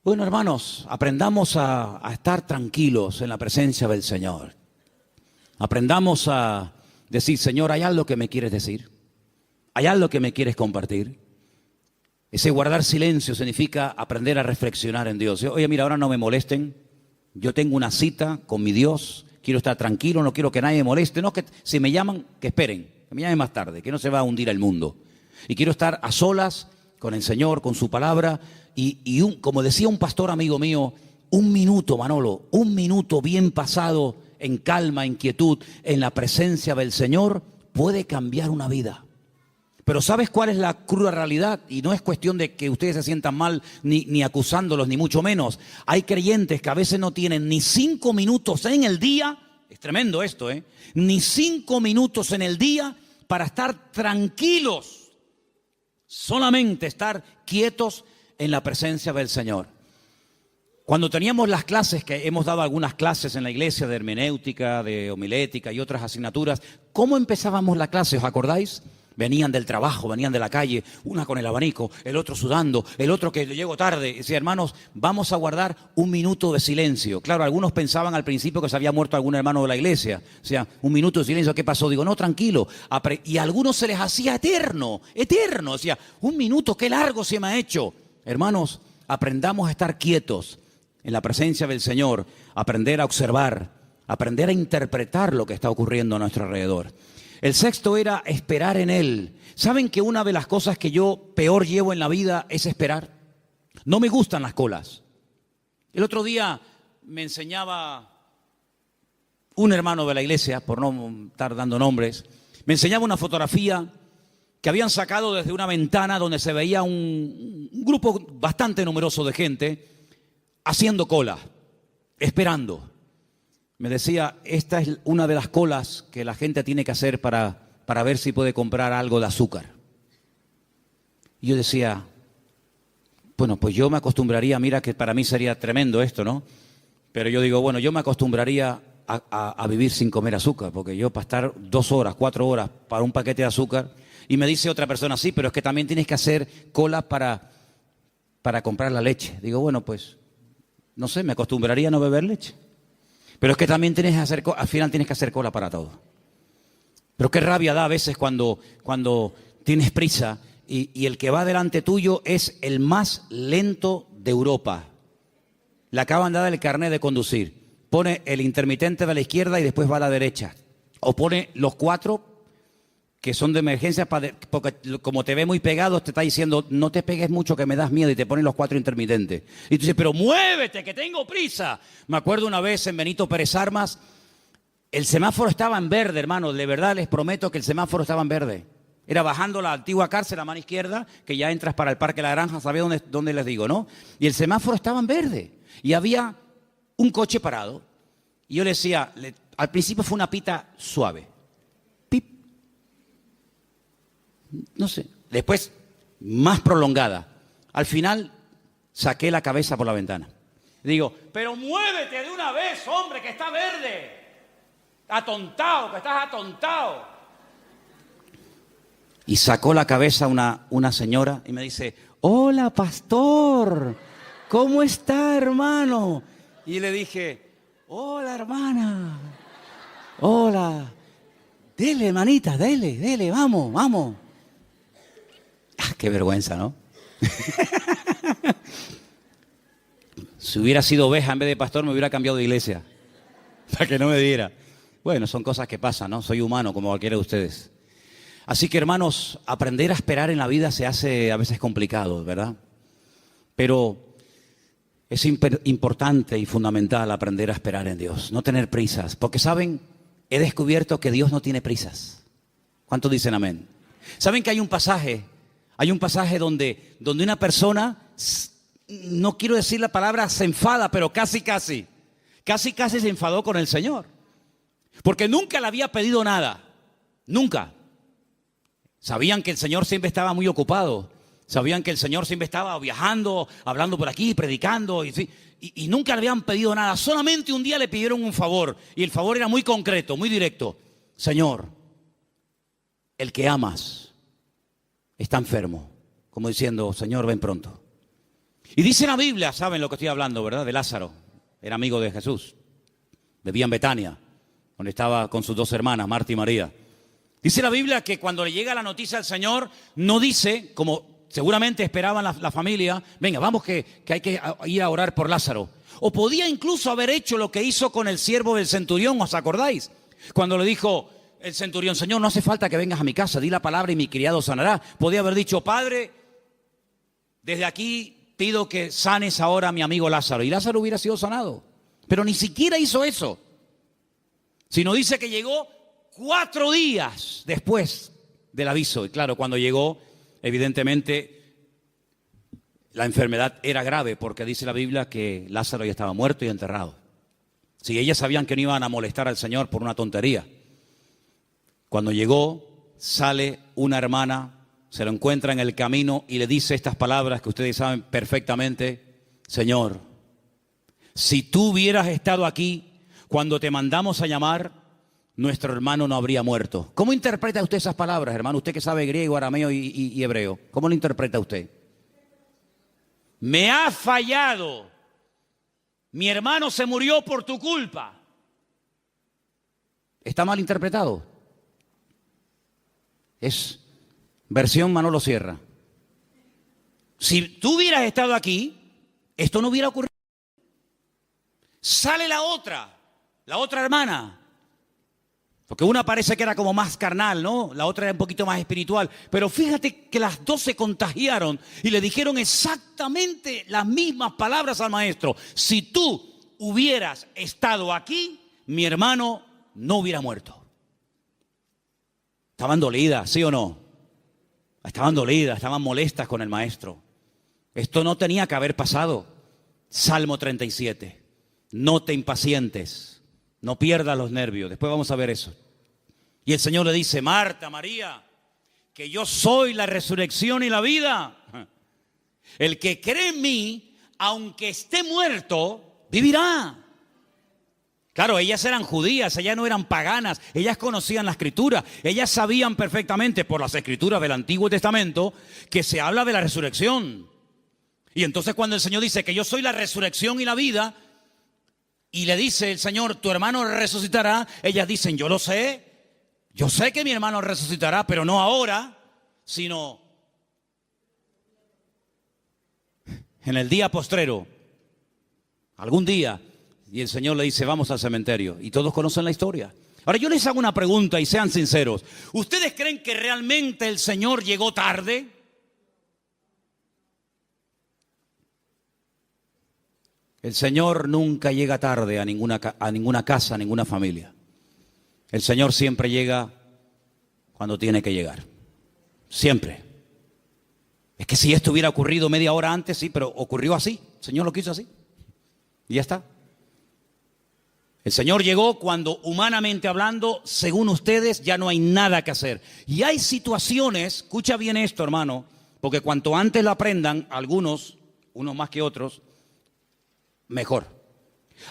Speaker 1: Bueno, hermanos, aprendamos a estar tranquilos en la presencia del Señor. Aprendamos a decir: Señor, ¿hay algo que me quieres decir? ¿Hay algo que me quieres compartir? Ese guardar silencio significa aprender a reflexionar en Dios. Oye, mira, ahora no me molesten. Yo tengo una cita con mi Dios. Quiero estar tranquilo, no quiero que nadie me moleste. No, que si me llaman, que esperen. Que me llamen más tarde, que no se va a hundir el mundo. Y quiero estar a solas con el Señor, con su palabra. Como decía un pastor amigo mío, un minuto, Manolo, un minuto bien pasado en calma, en quietud, en la presencia del Señor, puede cambiar una vida. Pero ¿sabes cuál es la cruda realidad? Y no es cuestión de que ustedes se sientan mal ni acusándolos, ni mucho menos. Hay creyentes que a veces no tienen ni 5 minutos en el día. Es tremendo esto, ¿eh? Ni 5 minutos en el día para estar tranquilos. Solamente estar quietos en la presencia del Señor. Cuando teníamos las clases, que hemos dado algunas clases en la iglesia de hermenéutica, de homilética y otras asignaturas, ¿cómo empezábamos la clase? ¿Os acordáis? Venían del trabajo, venían de la calle, una con el abanico, el otro sudando, el otro que llegó tarde. Decía, hermanos, vamos a guardar 1 minuto de silencio. Claro, algunos pensaban al principio que se había muerto algún hermano de la iglesia. O sea, 1 minuto de silencio, ¿qué pasó? Digo, no, tranquilo. Y a algunos se les hacía eterno. O sea, 1 minuto, qué largo se me ha hecho. Hermanos, aprendamos a estar quietos en la presencia del Señor, aprender a observar, aprender a interpretar lo que está ocurriendo a nuestro alrededor. El sexto era esperar en Él. ¿Saben que una de las cosas que yo peor llevo en la vida es esperar? No me gustan las colas. El otro día me enseñaba un hermano de la iglesia, por no estar dando nombres, me enseñaba una fotografía que habían sacado desde una ventana donde se veía un grupo bastante numeroso de gente haciendo cola, esperando. Me decía, esta es una de las colas que la gente tiene que hacer para ver si puede comprar algo de azúcar. Y yo decía, bueno, pues yo me acostumbraría, mira que para mí sería tremendo esto, ¿no? Pero yo digo, bueno, yo me acostumbraría a vivir sin comer azúcar, porque yo para estar 2 horas, 4 horas para un paquete de azúcar, y me dice otra persona, sí, pero es que también tienes que hacer cola para comprar la leche. Digo, bueno, pues, no sé, me acostumbraría a no beber leche. Pero es que también al final tienes que hacer cola para todo. Pero qué rabia da a veces cuando tienes prisa y el que va delante tuyo es el más lento de Europa. Le acaban de dar el carnet de conducir. Pone el intermitente de la izquierda y después va a la derecha. O pone los 4 que son de emergencia, porque como te ve muy pegado, te está diciendo, no te pegues mucho que me das miedo, y te ponen los 4 intermitentes. Y tú dices, pero muévete, que tengo prisa. Me acuerdo una vez en Benito Pérez Armas, el semáforo estaba en verde, hermano, de verdad les prometo que el semáforo estaba en verde. Era bajando la antigua cárcel a mano izquierda, que ya entras para el Parque La Granja, ¿sabéis dónde les digo, no? Y el semáforo estaba en verde, y había un coche parado. Y yo le decía, al principio fue una pita suave. No sé, después más prolongada. Al final saqué la cabeza por la ventana. Digo, pero muévete de una vez, hombre, que está verde. Atontado, que estás atontado. Y sacó la cabeza una señora y me dice, hola, pastor, ¿cómo está, hermano? Y le dije, hola, hermana, hola, dele, hermanita, dele, vamos. Qué vergüenza, ¿no? Si hubiera sido oveja en vez de pastor, me hubiera cambiado de iglesia. Para que no me diera. Bueno, son cosas que pasan, ¿no? Soy humano como cualquiera de ustedes. Así que, hermanos, aprender a esperar en la vida se hace a veces complicado, ¿verdad? Pero es importante y fundamental aprender a esperar en Dios. No tener prisas. Porque, ¿saben? He descubierto que Dios no tiene prisas. ¿Cuántos dicen amén? ¿Saben que hay un pasaje donde una persona, no quiero decir la palabra se enfada, pero casi se enfadó con el Señor? Porque nunca le había pedido nada, nunca. Sabían que el Señor siempre estaba muy ocupado, sabían que el Señor siempre estaba viajando, hablando por aquí, predicando, y nunca le habían pedido nada. Solamente un día le pidieron un favor, y el favor era muy concreto, muy directo. Señor, el que amas está enfermo, como diciendo, Señor, ven pronto. Y dice la Biblia, saben lo que estoy hablando, ¿verdad? De Lázaro, era amigo de Jesús, vivía en Betania, donde estaba con sus 2 hermanas, Marta y María. Dice la Biblia que cuando le llega la noticia al Señor, no dice, como seguramente esperaban la familia, venga, vamos que hay que ir a orar por Lázaro. O podía incluso haber hecho lo que hizo con el siervo del centurión, ¿os acordáis? Cuando le dijo el centurión, Señor, no hace falta que vengas a mi casa, di la palabra y mi criado sanará. Podía haber dicho, Padre, desde aquí pido que sanes ahora a mi amigo Lázaro. Y Lázaro hubiera sido sanado. Pero ni siquiera hizo eso. Sino dice que llegó 4 días después del aviso. Y claro, cuando llegó, evidentemente, la enfermedad era grave, porque dice la Biblia que Lázaro ya estaba muerto y enterrado. Si ellas sabían que no iban a molestar al Señor por una tontería. Cuando llegó, sale una hermana, se lo encuentra en el camino y le dice estas palabras que ustedes saben perfectamente: Señor, si tú hubieras estado aquí cuando te mandamos a llamar, nuestro hermano no habría muerto. ¿Cómo interpreta usted esas palabras, hermano? Usted que sabe griego, arameo y hebreo. ¿Cómo lo interpreta usted? Me ha fallado. Mi hermano se murió por tu culpa. ¿Está mal interpretado? Es versión Manolo Sierra. Si tú hubieras estado aquí, esto no hubiera ocurrido. Sale la otra hermana. Porque una parece que era como más carnal, ¿no? La otra era un poquito más espiritual. Pero fíjate que las dos se contagiaron y le dijeron exactamente las mismas palabras al maestro. Si tú hubieras estado aquí, mi hermano no hubiera muerto. Estaban dolidas, ¿sí o no? Estaban dolidas, estaban molestas con el maestro. Esto no tenía que haber pasado. Salmo 37. No te impacientes. No pierdas los nervios. Después vamos a ver eso. Y el Señor le dice: Marta, María, que yo soy la resurrección y la vida. El que cree en mí, aunque esté muerto, vivirá. Claro, ellas eran judías, ellas no eran paganas, ellas conocían la Escritura, ellas sabían perfectamente por las Escrituras del Antiguo Testamento que se habla de la resurrección. Y entonces cuando el Señor dice que yo soy la resurrección y la vida, y le dice el Señor: tu hermano resucitará, ellas dicen: yo sé que mi hermano resucitará, pero no ahora, sino en el día postrero, algún día. Y el Señor le dice: vamos al cementerio. Y todos conocen la historia. Ahora yo les hago una pregunta y sean sinceros. ¿Ustedes creen que realmente el Señor llegó tarde? El Señor nunca llega tarde a ninguna casa, a ninguna familia. El Señor siempre llega cuando tiene que llegar. Siempre. Es que si esto hubiera ocurrido media hora antes, sí, pero ocurrió así. El Señor lo quiso así. Y ya está. El Señor llegó cuando, humanamente hablando, según ustedes, ya no hay nada que hacer. Y hay situaciones, escucha bien esto, hermano, porque cuanto antes lo aprendan, algunos, unos más que otros, mejor.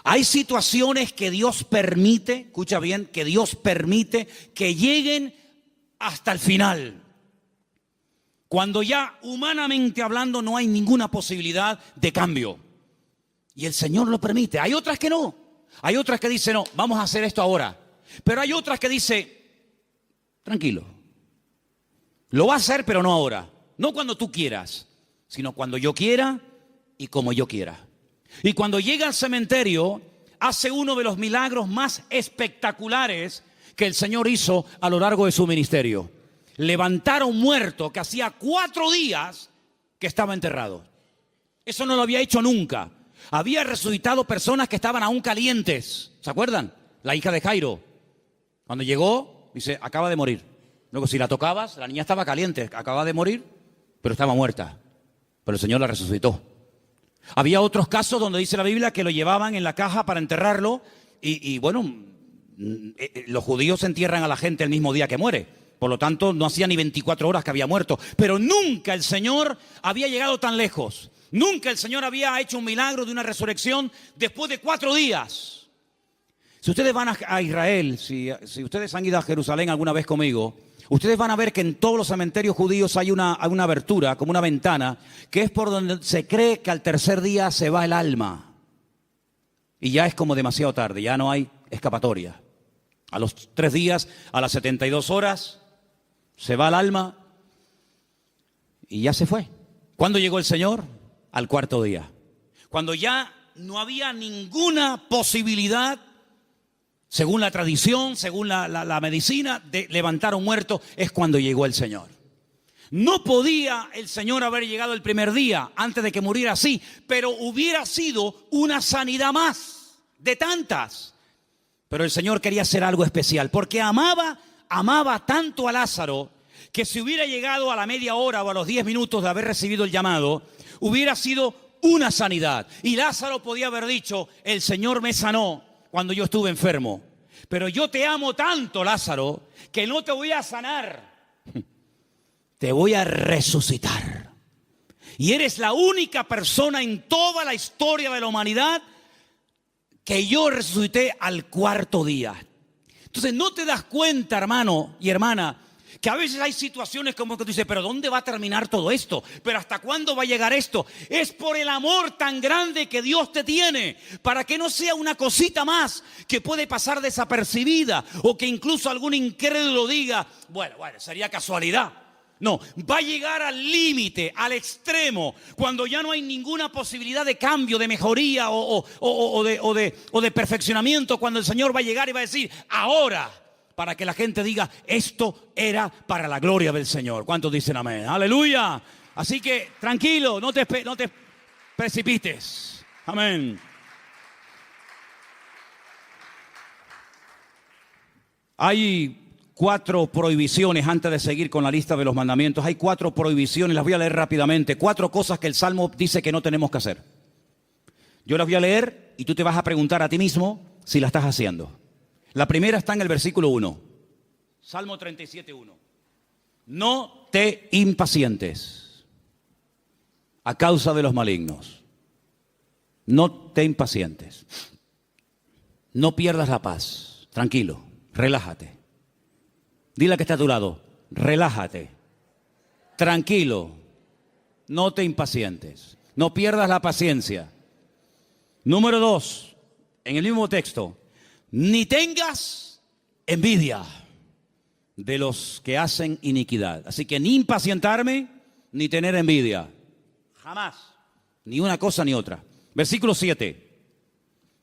Speaker 1: Hay situaciones que Dios permite, escucha bien, que Dios permite que lleguen hasta el final. Cuando ya humanamente hablando no hay ninguna posibilidad de cambio. Y el Señor lo permite. Hay otras que no. Hay otras que dicen: no, vamos a hacer esto ahora. Pero hay otras que dicen: tranquilo. Lo va a hacer, pero no ahora. No cuando tú quieras, sino cuando yo quiera y como yo quiera. Y cuando llega al cementerio, hace uno de los milagros más espectaculares que el Señor hizo a lo largo de su ministerio. Levantar a un muerto que hacía 4 días que estaba enterrado. Eso no lo había hecho nunca. Había resucitado personas que estaban aún calientes. ¿Se acuerdan? La hija de Jairo. Cuando llegó, dice: acaba de morir. Luego, si la tocabas, la niña estaba caliente, acaba de morir, pero estaba muerta. Pero el Señor la resucitó. Había otros casos donde dice la Biblia que lo llevaban en la caja para enterrarlo y bueno, los judíos entierran a la gente el mismo día que muere. Por lo tanto, no hacía ni 24 horas que había muerto. Pero nunca el Señor había llegado tan lejos. Nunca el Señor había hecho un milagro de una resurrección después de 4 días. Si ustedes van a Israel, si ustedes han ido a Jerusalén alguna vez conmigo, ustedes van a ver que en todos los cementerios judíos hay una abertura, como una ventana, que es por donde se cree que al tercer día se va el alma. Y ya es como demasiado tarde, ya no hay escapatoria. A los 3 días, a las 72 horas, se va el alma y ya se fue. ¿Cuándo llegó el Señor? Al 4.º día. Cuando ya no había ninguna posibilidad, según la tradición, según la medicina, de levantar a un muerto, es cuando llegó el Señor. No podía el Señor haber llegado el primer día, antes de que muriera así, pero hubiera sido una sanidad más, de tantas. Pero el Señor quería hacer algo especial, porque amaba tanto a Lázaro, que si hubiera llegado a la media hora o a los 10 minutos de haber recibido el llamado, hubiera sido una sanidad. Y Lázaro podía haber dicho, el Señor me sanó cuando yo estuve enfermo. Pero yo te amo tanto, Lázaro, que no te voy a sanar. Te voy a resucitar. Y eres la única persona en toda la historia de la humanidad que yo resucité al cuarto día. Entonces no te das cuenta, hermano y hermana, que a veces hay situaciones como que tú dices, pero ¿dónde va a terminar todo esto? ¿Pero hasta cuándo va a llegar esto? Es por el amor tan grande que Dios te tiene, para que no sea una cosita más que puede pasar desapercibida, o que incluso algún incrédulo diga, bueno, sería casualidad. No, va a llegar al límite, al extremo, cuando ya no hay ninguna posibilidad de cambio, de mejoría o de perfeccionamiento, cuando el Señor va a llegar y va a decir, ahora, para que la gente diga, esto era para la gloria del Señor. ¿Cuántos dicen amén? ¡Aleluya! Así que, tranquilo, no te precipites. Amén. Hay 4 prohibiciones, antes de seguir con la lista de los mandamientos. Hay 4 prohibiciones, las voy a leer rápidamente. 4 cosas que el Salmo dice que no tenemos que hacer. Yo las voy a leer y tú te vas a preguntar a ti mismo si la estás haciendo. La primera está en el versículo 1. Salmo 37:1. No te impacientes a causa de los malignos. No te impacientes. No pierdas la paz. Tranquilo, relájate. Dile que está a tu lado, relájate, tranquilo, no te impacientes, no pierdas la paciencia. Número 2, en el mismo texto, ni tengas envidia de los que hacen iniquidad. Así que ni impacientarme, ni tener envidia, jamás, ni una cosa ni otra. Versículo 7,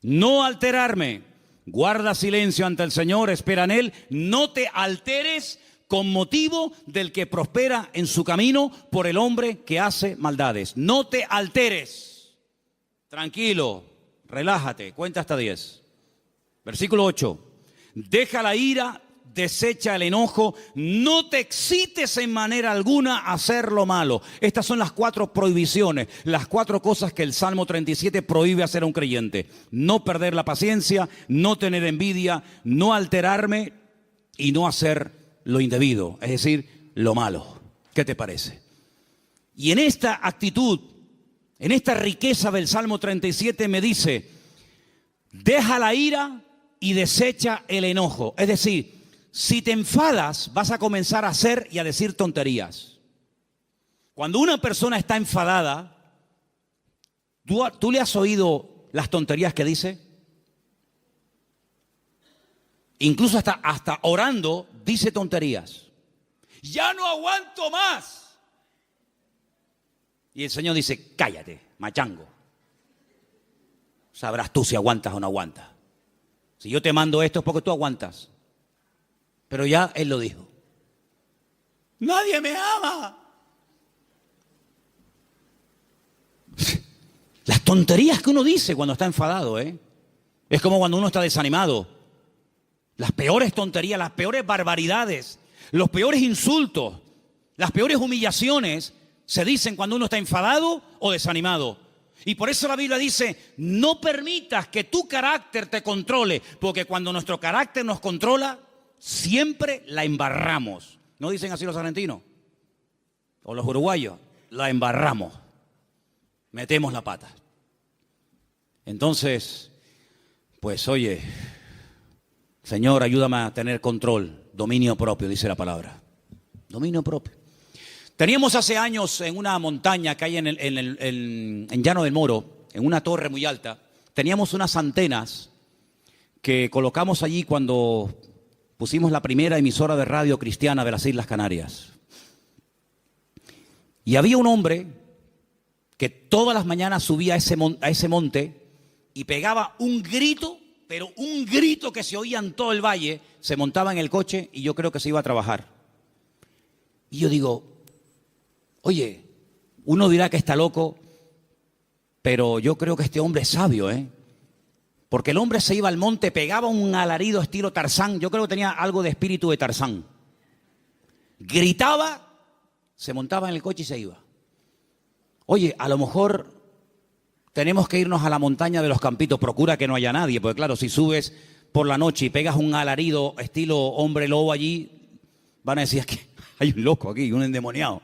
Speaker 1: no alterarme. Guarda silencio ante el Señor, espera en Él, no te alteres con motivo del que prospera en su camino por el hombre que hace maldades. No te alteres, tranquilo, relájate, cuenta hasta 10. Versículo 8, deja la ira, desecha el enojo, no te excites en manera alguna a hacer lo malo. Estas son las 4 prohibiciones, las 4 cosas que el Salmo 37 prohíbe hacer a un creyente. No perder la paciencia, no tener envidia, no alterarme y no hacer lo indebido, es decir, lo malo. ¿Qué te parece? Y en esta actitud, en esta riqueza del Salmo 37 me dice, deja la ira y desecha el enojo. Es decir, si te enfadas, vas a comenzar a hacer y a decir tonterías. Cuando una persona está enfadada, ¿tú le has oído las tonterías que dice? Incluso hasta orando dice tonterías. Ya no aguanto más. Y el Señor dice, cállate, machango. Sabrás tú si aguantas o no aguantas. Si yo te mando esto es porque tú aguantas. Pero ya Él lo dijo. Nadie me ama. Las tonterías que uno dice cuando está enfadado, es como cuando uno está desanimado. Las peores tonterías, las peores barbaridades, los peores insultos, las peores humillaciones se dicen cuando uno está enfadado o desanimado. Y por eso la Biblia dice, no permitas que tu carácter te controle, porque cuando nuestro carácter nos controla, siempre la embarramos. ¿No dicen así los argentinos? O los uruguayos, la embarramos. Metemos la pata. Entonces, pues oye, Señor, ayúdame a tener control, dominio propio, dice la palabra. Dominio propio. Teníamos hace años en una montaña que hay en Llano del Moro, en una torre muy alta, teníamos unas antenas que colocamos allí cuando pusimos la primera emisora de radio cristiana de las Islas Canarias. Y había un hombre que todas las mañanas subía a ese monte y pegaba un grito, pero un grito que se oía en todo el valle, se montaba en el coche y yo creo que se iba a trabajar. Y yo digo, oye, uno dirá que está loco, pero yo creo que este hombre es sabio, porque el hombre se iba al monte, pegaba un alarido estilo Tarzán. Yo creo que tenía algo de espíritu de Tarzán. gritaba, se montaba en el coche y se iba. Oye, a lo mejor tenemos que irnos a la montaña de los Campitos, procura que no haya nadie, porque claro, si subes por la noche y pegas un alarido estilo hombre lobo allí, van a decir que hay un loco aquí, un endemoniado.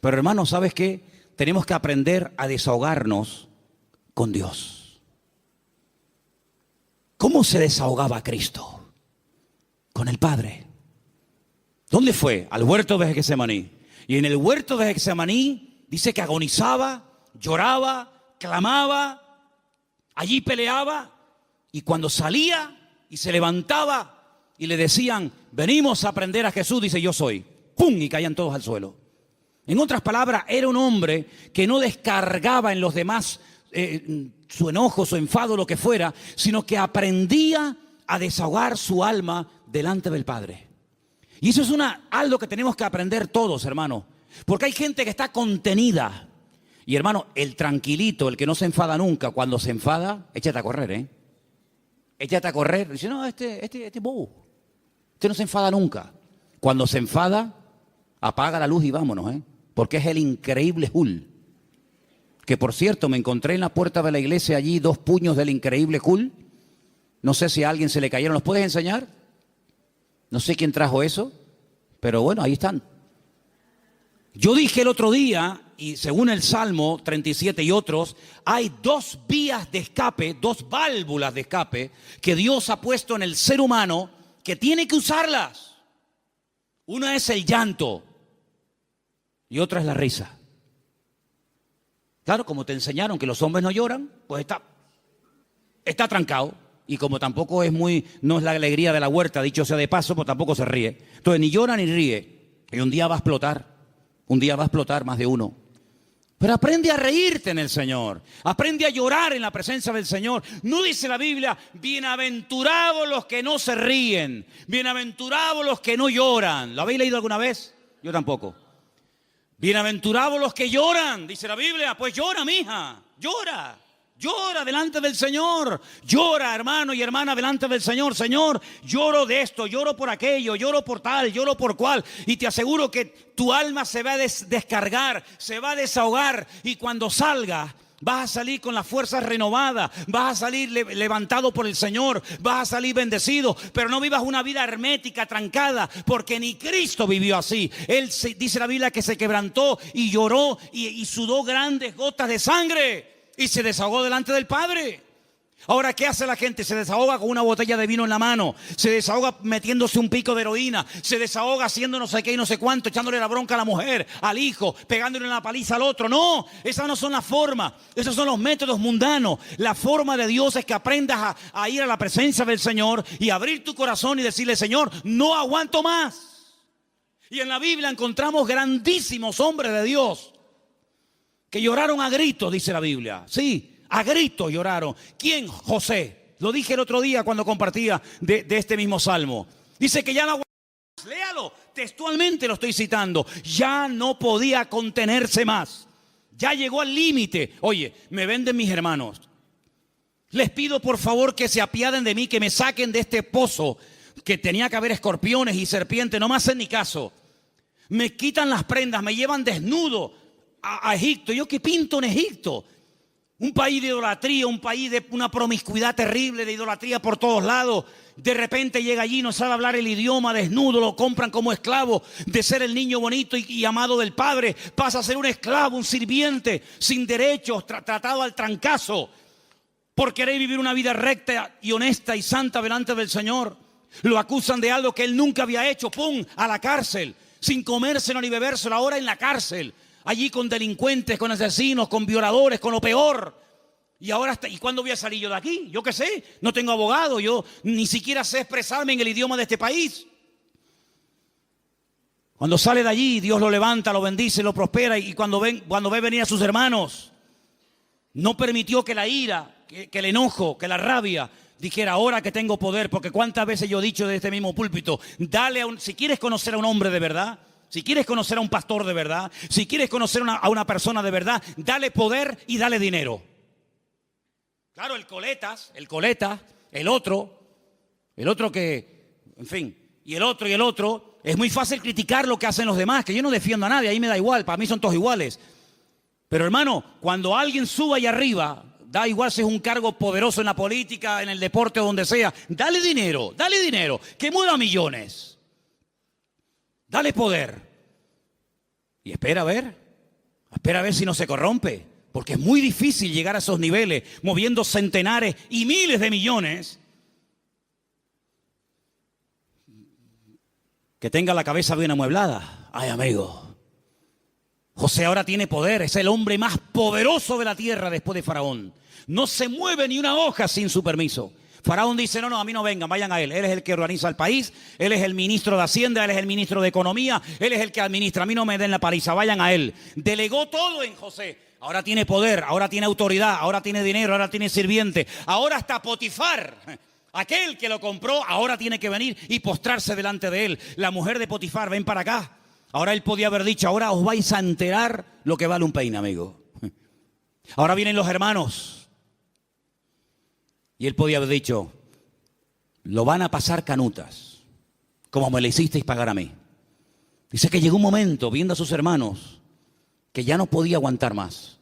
Speaker 1: Pero hermano, ¿sabes qué? Tenemos que aprender a desahogarnos con Dios. ¿Cómo se desahogaba Cristo? Con el Padre. ¿Dónde fue? Al huerto de Getsemaní. Y en el huerto de Getsemaní dice que agonizaba, lloraba, clamaba, allí peleaba, y cuando salía y se levantaba y le decían, venimos a aprender a Jesús, dice, yo soy. ¡Pum! Y caían todos al suelo. En otras palabras, era un hombre que no descargaba en los demás su enojo, su enfado, lo que fuera, sino que aprendía a desahogar su alma delante del Padre. Y eso es algo que tenemos que aprender todos, hermano. Porque hay gente que está contenida. Y hermano, el tranquilito, el que no se enfada nunca, cuando se enfada, échate a correr, ¿eh? Échate a correr. Dice, no, este es bobo. Este no se enfada nunca. Cuando se enfada, apaga la luz y vámonos, ¿eh? Porque es el increíble Hulk. Que por cierto, me encontré en la puerta de la iglesia allí 2 puños del increíble Hulk. No sé si a alguien se le cayeron. ¿Los puedes enseñar? No sé quién trajo eso, pero bueno, ahí están. Yo dije el otro día, y según el Salmo 37 y otros, hay 2 vías de escape, 2 válvulas de escape que Dios ha puesto en el ser humano que tiene que usarlas. Una es el llanto y otra es la risa. Claro, como te enseñaron que los hombres no lloran, pues está trancado. Y como tampoco no es la alegría de la huerta, dicho sea de paso, pues tampoco se ríe. Entonces ni llora ni ríe. Y un día va a explotar. Un día va a explotar más de uno. Pero aprende a reírte en el Señor. Aprende a llorar en la presencia del Señor. No dice la Biblia, bienaventurados los que no se ríen. Bienaventurados los que no lloran. ¿Lo habéis leído alguna vez? Yo tampoco. Bienaventurados los que lloran, dice la Biblia. Pues llora, mija, llora. Llora delante del Señor. Llora, hermano y hermana, delante del Señor. Señor, lloro de esto, lloro por aquello, lloro por tal, lloro por cual. Y te aseguro que tu alma se va a descargar, se va a desahogar. Y cuando salga, vas a salir con las fuerzas renovadas. Vas a salir levantado por el Señor. Vas a salir bendecido. Pero no vivas una vida hermética, trancada, porque ni Cristo vivió así. Él dice la Biblia que se quebrantó y lloró y sudó grandes gotas de sangre. Y se desahogó delante del Padre. Ahora, ¿qué hace la gente? Se desahoga con una botella de vino en la mano. Se desahoga metiéndose un pico de heroína. Se desahoga haciendo no sé qué y no sé cuánto, echándole la bronca a la mujer, al hijo, pegándole una paliza al otro. No, esas no son las formas. Esos son los métodos mundanos. La forma de Dios es que aprendas a ir a la presencia del Señor y abrir tu corazón y decirle, Señor, no aguanto más. Y en la Biblia encontramos grandísimos hombres de Dios que lloraron a gritos, dice la Biblia. Sí, a gritos lloraron. ¿Quién? José. Lo dije el otro día cuando compartía de este mismo salmo. Dice que ya no aguantaba más. Léalo, textualmente lo estoy citando. Ya no podía contenerse más. Ya llegó al límite. Oye, me venden mis hermanos. Les pido por favor que se apiaden de mí, que me saquen de este pozo que tenía que haber escorpiones y serpientes. No me hacen ni caso. Me quitan las prendas, me llevan desnudo a Egipto. ¿Yo qué pinto en Egipto? Un país de idolatría, un país de una promiscuidad terrible, de idolatría por todos lados. De repente llega allí, no sabe hablar el idioma, desnudo, lo compran como esclavo. De ser el niño bonito y amado del Padre, pasa a ser un esclavo, un sirviente, sin derechos, tratado al trancazo. Por querer vivir una vida recta y honesta y santa delante del Señor. Lo acusan de algo que él nunca había hecho. ¡Pum! A la cárcel, sin comérselo ni bebérselo, ahora en la cárcel. Allí con delincuentes, con asesinos, con violadores, con lo peor. Y ahora, ¿y cuándo voy a salir yo de aquí? Yo qué sé, no tengo abogado, yo ni siquiera sé expresarme en el idioma de este país. Cuando sale de allí, Dios lo levanta, lo bendice, lo prospera. Y cuando ve venir a sus hermanos, no permitió que la ira, que el enojo, que la rabia dijera, ahora que tengo poder. Porque cuántas veces yo he dicho de este mismo púlpito, si quieres conocer a un hombre de verdad, si quieres conocer a un pastor de verdad, si quieres conocer a una persona de verdad, dale poder y dale dinero. Claro, el coleta, el otro que, en fin, y el otro, Es muy fácil criticar lo que hacen los demás, que yo no defiendo a nadie, ahí me da igual, para mí son todos iguales. Pero hermano, cuando alguien suba ahí arriba, da igual si es un cargo poderoso en la política, en el deporte o donde sea, dale dinero, que mueva millones. Dale poder. Y espera a ver si no se corrompe, porque es muy difícil llegar a esos niveles, moviendo centenares y miles de millones. Que tenga la cabeza bien amueblada. Ay, amigo. José ahora tiene poder, es el hombre más poderoso de la tierra después de Faraón. No se mueve ni una hoja sin su permiso. Faraón dice, no, a mí no vengan, vayan a él. Él es el que organiza el país, él es el ministro de Hacienda, él es el ministro de Economía, él es el que administra, a mí no me den la paliza, vayan a él. Delegó todo en José. Ahora tiene poder, ahora tiene autoridad, ahora tiene dinero, ahora tiene sirviente. Ahora hasta Potifar, aquel que lo compró, ahora tiene que venir y postrarse delante de él. La mujer de Potifar, ven para acá. Ahora él podía haber dicho, ahora os vais a enterar lo que vale un peine, amigo. Ahora vienen los hermanos. Y él podía haber dicho, lo van a pasar canutas, como me le hicisteis pagar a mí. Dice que llegó un momento, viendo a sus hermanos, que ya no podía aguantar más.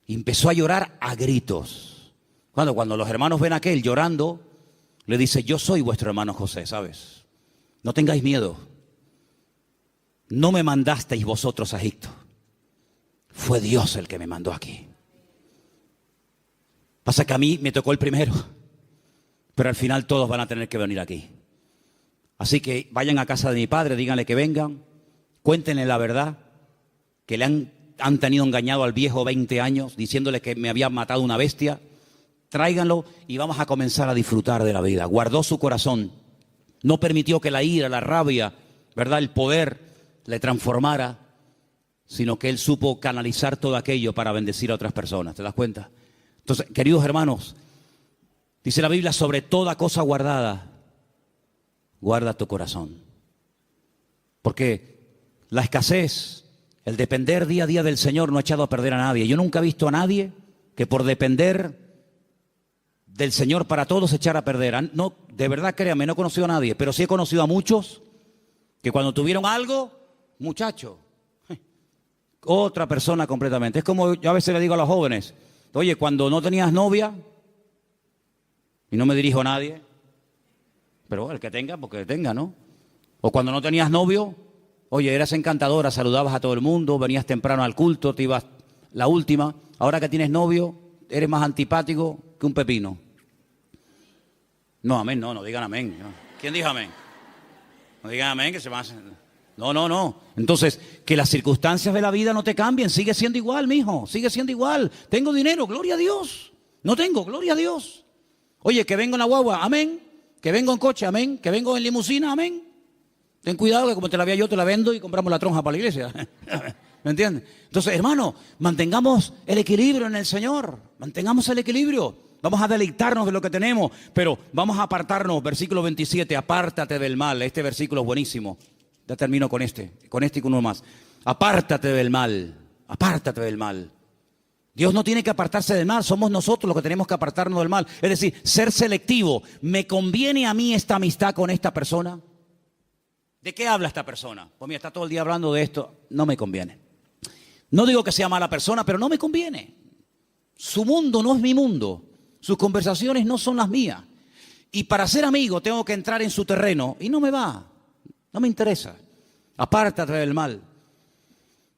Speaker 1: Y empezó a llorar a gritos. Cuando los hermanos ven a aquel llorando, le dice, yo soy vuestro hermano José, ¿sabes? No tengáis miedo. No me mandasteis vosotros a Egipto. Fue Dios el que me mandó aquí. Pasa que a mí me tocó el primero, pero al final todos van a tener que venir aquí. Así que vayan a casa de mi padre, díganle que vengan, cuéntenle la verdad, que le han tenido engañado al viejo 20 años, diciéndole que me había matado una bestia. Tráiganlo y vamos a comenzar a disfrutar de la vida. Guardó su corazón, no permitió que la ira, la rabia, ¿verdad?, el poder le transformara, sino que él supo canalizar todo aquello para bendecir a otras personas. ¿Te das cuenta? Entonces, queridos hermanos, dice la Biblia, sobre toda cosa guardada, guarda tu corazón. Porque la escasez, el depender día a día del Señor no ha echado a perder a nadie. Yo nunca he visto a nadie que por depender del Señor para todos se echara a perder. No, de verdad, créanme, no he conocido a nadie, pero sí he conocido a muchos que cuando tuvieron algo, muchacho, otra persona completamente. Es como yo a veces le digo a los jóvenes, oye, cuando no tenías novia, y no me dirijo a nadie, pero el que tenga, porque tenga, ¿no? O cuando no tenías novio, oye, eras encantadora, saludabas a todo el mundo, venías temprano al culto, te ibas la última. Ahora que tienes novio, eres más antipático que un pepino. No, amén, no digan amén. No. ¿Quién dijo amén? No digan amén, que se van a hacer... No. Entonces, que las circunstancias de la vida no te cambien. Sigue siendo igual, mijo. Sigue siendo igual. Tengo dinero, gloria a Dios. No tengo, gloria a Dios. Oye, que vengo en la guagua, amén. Que vengo en coche, amén. Que vengo en limusina, amén. Ten cuidado que como te la vea yo, te la vendo y compramos la tronja para la iglesia. ¿Me entiendes? Entonces, hermano, mantengamos el equilibrio en el Señor. Mantengamos el equilibrio. Vamos a deleitarnos de lo que tenemos, pero vamos a apartarnos. Versículo 27, apártate del mal. Este versículo es buenísimo. Ya termino con este y con uno más. Apártate del mal, apártate del mal. Dios no tiene que apartarse del mal, somos nosotros los que tenemos que apartarnos del mal. Es decir, ser selectivo. ¿Me conviene a mí esta amistad con esta persona? ¿De qué habla esta persona? Pues mira, está todo el día hablando de esto, no me conviene. No digo que sea mala persona, pero no me conviene. Su mundo no es mi mundo, sus conversaciones no son las mías. Y para ser amigo tengo que entrar en su terreno y no me va. No me interesa. Apártate del mal.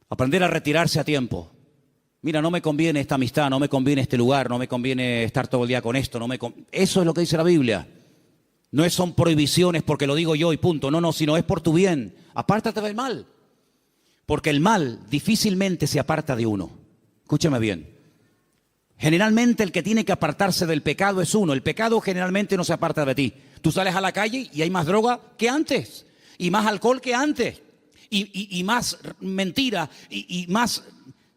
Speaker 1: Aprender a retirarse a tiempo. Mira, no me conviene esta amistad, no me conviene este lugar, no me conviene estar todo el día con esto. Eso es lo que dice la Biblia. No son prohibiciones porque lo digo yo y punto. No, sino es por tu bien. Apártate del mal. Porque el mal difícilmente se aparta de uno. Escúchame bien. Generalmente el que tiene que apartarse del pecado es uno. El pecado generalmente no se aparta de ti. Tú sales a la calle y hay más droga que antes. Y más alcohol que antes, y más mentira, y más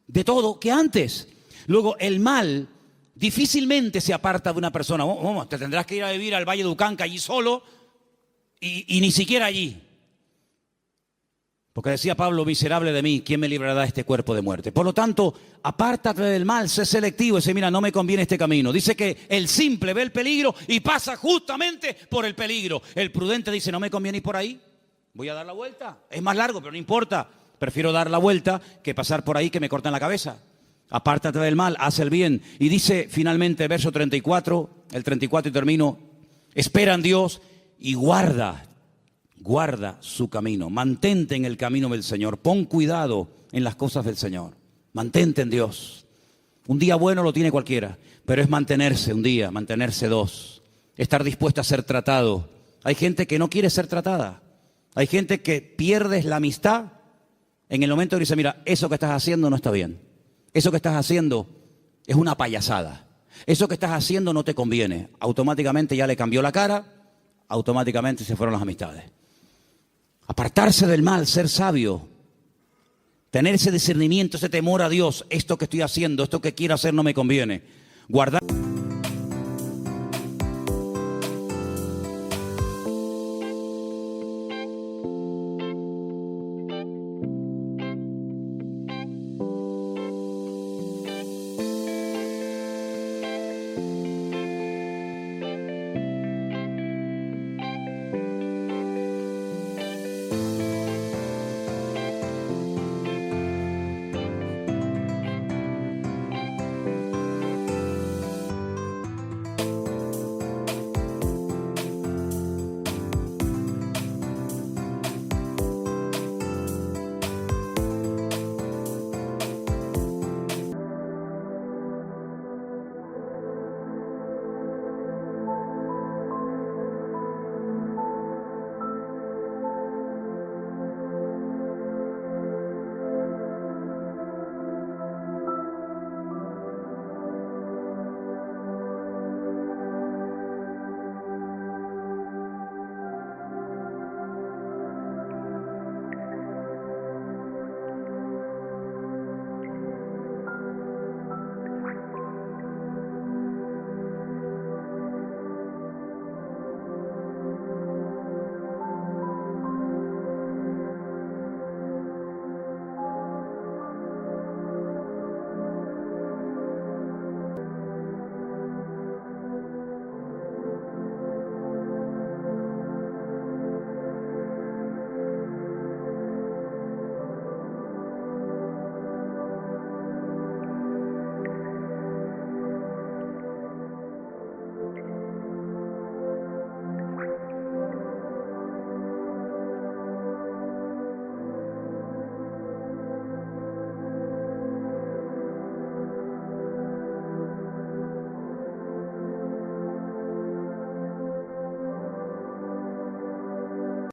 Speaker 1: de todo que antes. Luego, el mal difícilmente se aparta de una persona. Te tendrás que ir a vivir al Valle de Ucanca allí solo, y ni siquiera allí. Porque decía Pablo, miserable de mí, ¿quién me librará de este cuerpo de muerte? Por lo tanto, apártate del mal, sé selectivo, dice, mira, no me conviene este camino. Dice que el simple ve el peligro y pasa justamente por el peligro. El prudente dice, no me conviene ir por ahí. Voy a dar la vuelta. Es más largo, pero no importa. Prefiero dar la vuelta que pasar por ahí que me corten la cabeza. Apártate del mal, haz el bien. Y dice finalmente, verso 34, el 34 y termino, espera en Dios y guarda su camino. Mantente en el camino del Señor. Pon cuidado en las cosas del Señor. Mantente en Dios. Un día bueno lo tiene cualquiera, pero es mantenerse un día, mantenerse dos. Estar dispuesto a ser tratado. Hay gente que no quiere ser tratada. Hay gente que pierdes la amistad en el momento que dice, mira, eso que estás haciendo no está bien. Eso que estás haciendo es una payasada. Eso que estás haciendo no te conviene. Automáticamente ya le cambió la cara, automáticamente se fueron las amistades. Apartarse del mal, ser sabio, tener ese discernimiento, ese temor a Dios. Esto que estoy haciendo, esto que quiero hacer no me conviene. Guardar